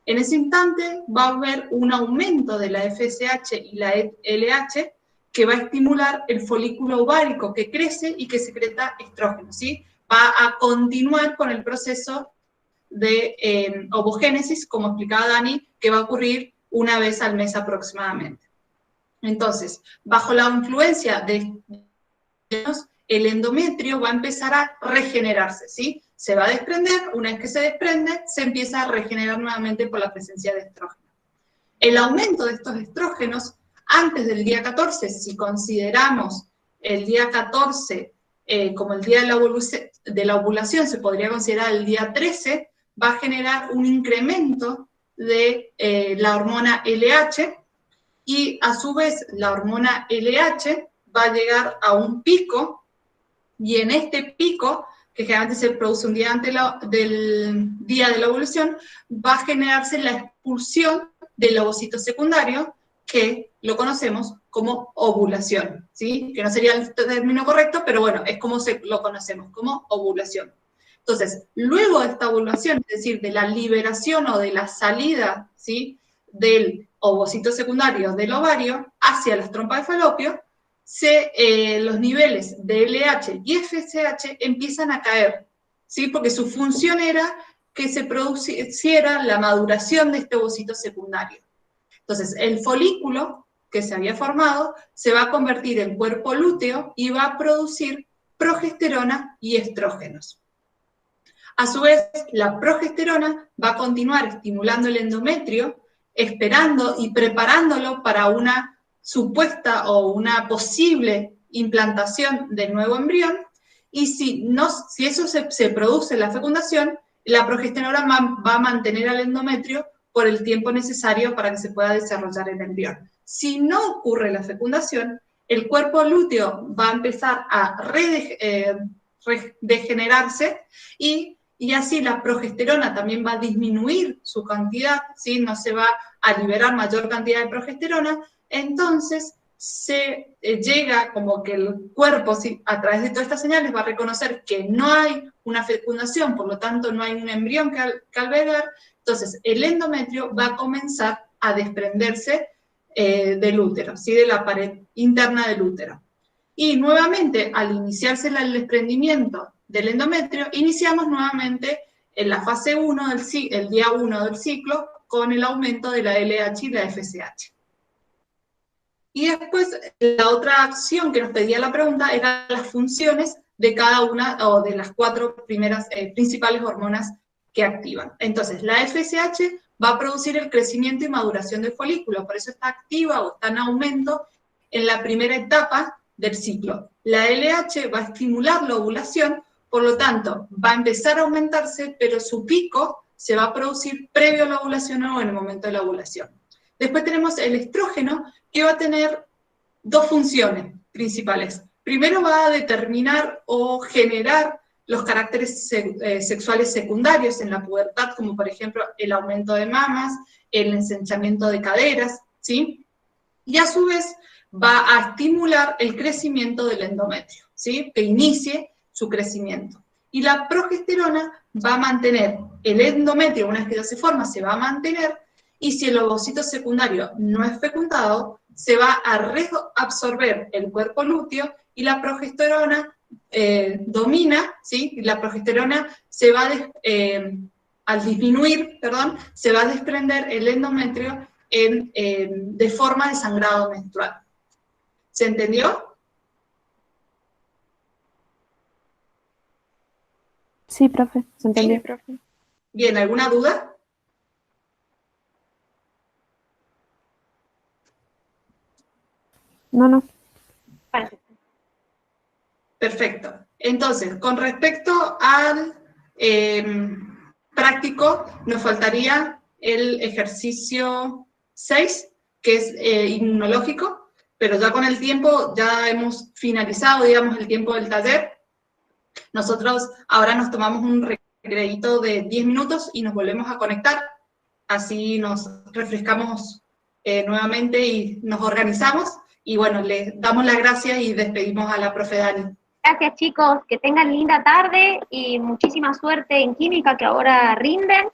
En ese instante va a haber un aumento de la FSH y la LH que va a estimular el folículo ovárico que crece y que secreta estrógeno, ¿sí? Va a continuar con el proceso de ovogénesis, como explicaba Dani, que va a ocurrir una vez al mes aproximadamente. Entonces, bajo la influencia de el endometrio va a empezar a regenerarse, ¿sí? Se va a desprender, una vez que se desprende, se empieza a regenerar nuevamente por la presencia de estrógeno. El aumento de estos estrógenos antes del día 14, si consideramos el día 14 como el día de la ovulación, se podría considerar el día 13, va a generar un incremento de la hormona LH, y a su vez la hormona LH va a llegar a un pico, y en este pico, que generalmente se produce un día antes del día de la ovulación, va a generarse la expulsión del ovocito secundario, que lo conocemos como ovulación, ¿sí? Que no sería el término correcto, pero bueno, es como lo conocemos, como ovulación. Entonces, luego de esta ovulación, es decir, de la liberación o de la salida, ¿sí?, del ovocito secundario del ovario hacia las trompas de falopio, los niveles de LH y FSH empiezan a caer, ¿sí?, porque su función era que se produciera la maduración de este ovocito secundario. Entonces, el folículo que se había formado se va a convertir en cuerpo lúteo y va a producir progesterona y estrógenos. A su vez, la progesterona va a continuar estimulando el endometrio, esperando y preparándolo para una supuesta o una posible implantación del nuevo embrión, y si eso se produce en la fecundación, la progesterona va a mantener al endometrio por el tiempo necesario para que se pueda desarrollar el embrión. Si no ocurre la fecundación, el cuerpo lúteo va a empezar a degenerarse, y así la progesterona también va a disminuir su cantidad, ¿sí? No se va a liberar mayor cantidad de progesterona. Entonces se llega como que el cuerpo, ¿sí?, a través de todas estas señales va a reconocer que no hay una fecundación, por lo tanto no hay un embrión que albergar. Entonces el endometrio va a comenzar a desprenderse del útero, ¿sí?, de la pared interna del útero. Y nuevamente, al iniciarse el desprendimiento del endometrio, iniciamos nuevamente en la fase 1, el día 1 del ciclo, con el aumento de la LH y la FSH. Y después, la otra acción que nos pedía la pregunta eran las funciones de cada una, o de las 4 primeras principales hormonas que activan. Entonces, la FSH va a producir el crecimiento y maduración del folículo, por eso está activa o está en aumento en la primera etapa del ciclo. La LH va a estimular la ovulación, por lo tanto, va a empezar a aumentarse, pero su pico se va a producir previo a la ovulación o en el momento de la ovulación. Después tenemos el estrógeno, que va a tener 2 funciones principales. Primero va a determinar o generar los caracteres sexuales secundarios en la pubertad, como por ejemplo el aumento de mamas, el ensanchamiento de caderas, ¿sí? Y a su vez va a estimular el crecimiento del endometrio, ¿sí?, que inicie su crecimiento. Y la progesterona va a mantener el endometrio, una vez que ya se forma, se va a mantener, y si el ovocito secundario no es fecundado, se va a reabsorber el cuerpo lúteo, y la progesterona domina, ¿sí? Y la progesterona se va al disminuir, se va a desprender el endometrio de forma de sangrado menstrual. ¿Se entendió? Sí, profe, se entendió. Sí, profe. Bien, ¿alguna duda? No. Perfecto. Perfecto. Entonces, con respecto al práctico, nos faltaría el ejercicio 6, que es inmunológico, pero ya con el tiempo ya hemos finalizado, digamos, el tiempo del taller. Nosotros ahora nos tomamos un recreito de 10 minutos y nos volvemos a conectar, así nos refrescamos nuevamente y nos organizamos, y bueno, les damos las gracias y despedimos a la profe Dani. Gracias, chicos, que tengan linda tarde y muchísima suerte en química que ahora rinden.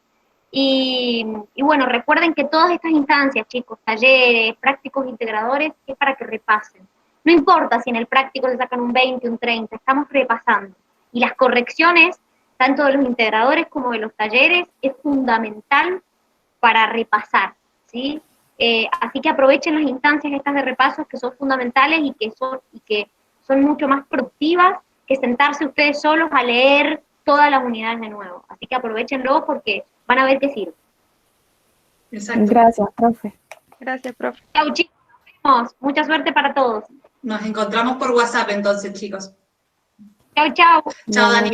Y bueno, recuerden que todas estas instancias, chicos, talleres, prácticos integradores, es para que repasen. No importa si en el práctico se sacan un 20, un 30, estamos repasando. Y las correcciones, tanto de los integradores como de los talleres, es fundamental para repasar, ¿sí? Así que aprovechen las instancias estas de repasos que son fundamentales y que son mucho más productivas que sentarse ustedes solos a leer todas las unidades de nuevo. Así que aprovechenlo porque van a ver que sirve. Exacto. Gracias, profe. Gracias, profe. Chau, chicos, nos vemos. Mucha suerte para todos. Nos encontramos por WhatsApp entonces, chicos. Chau, chau. Chao, Dani.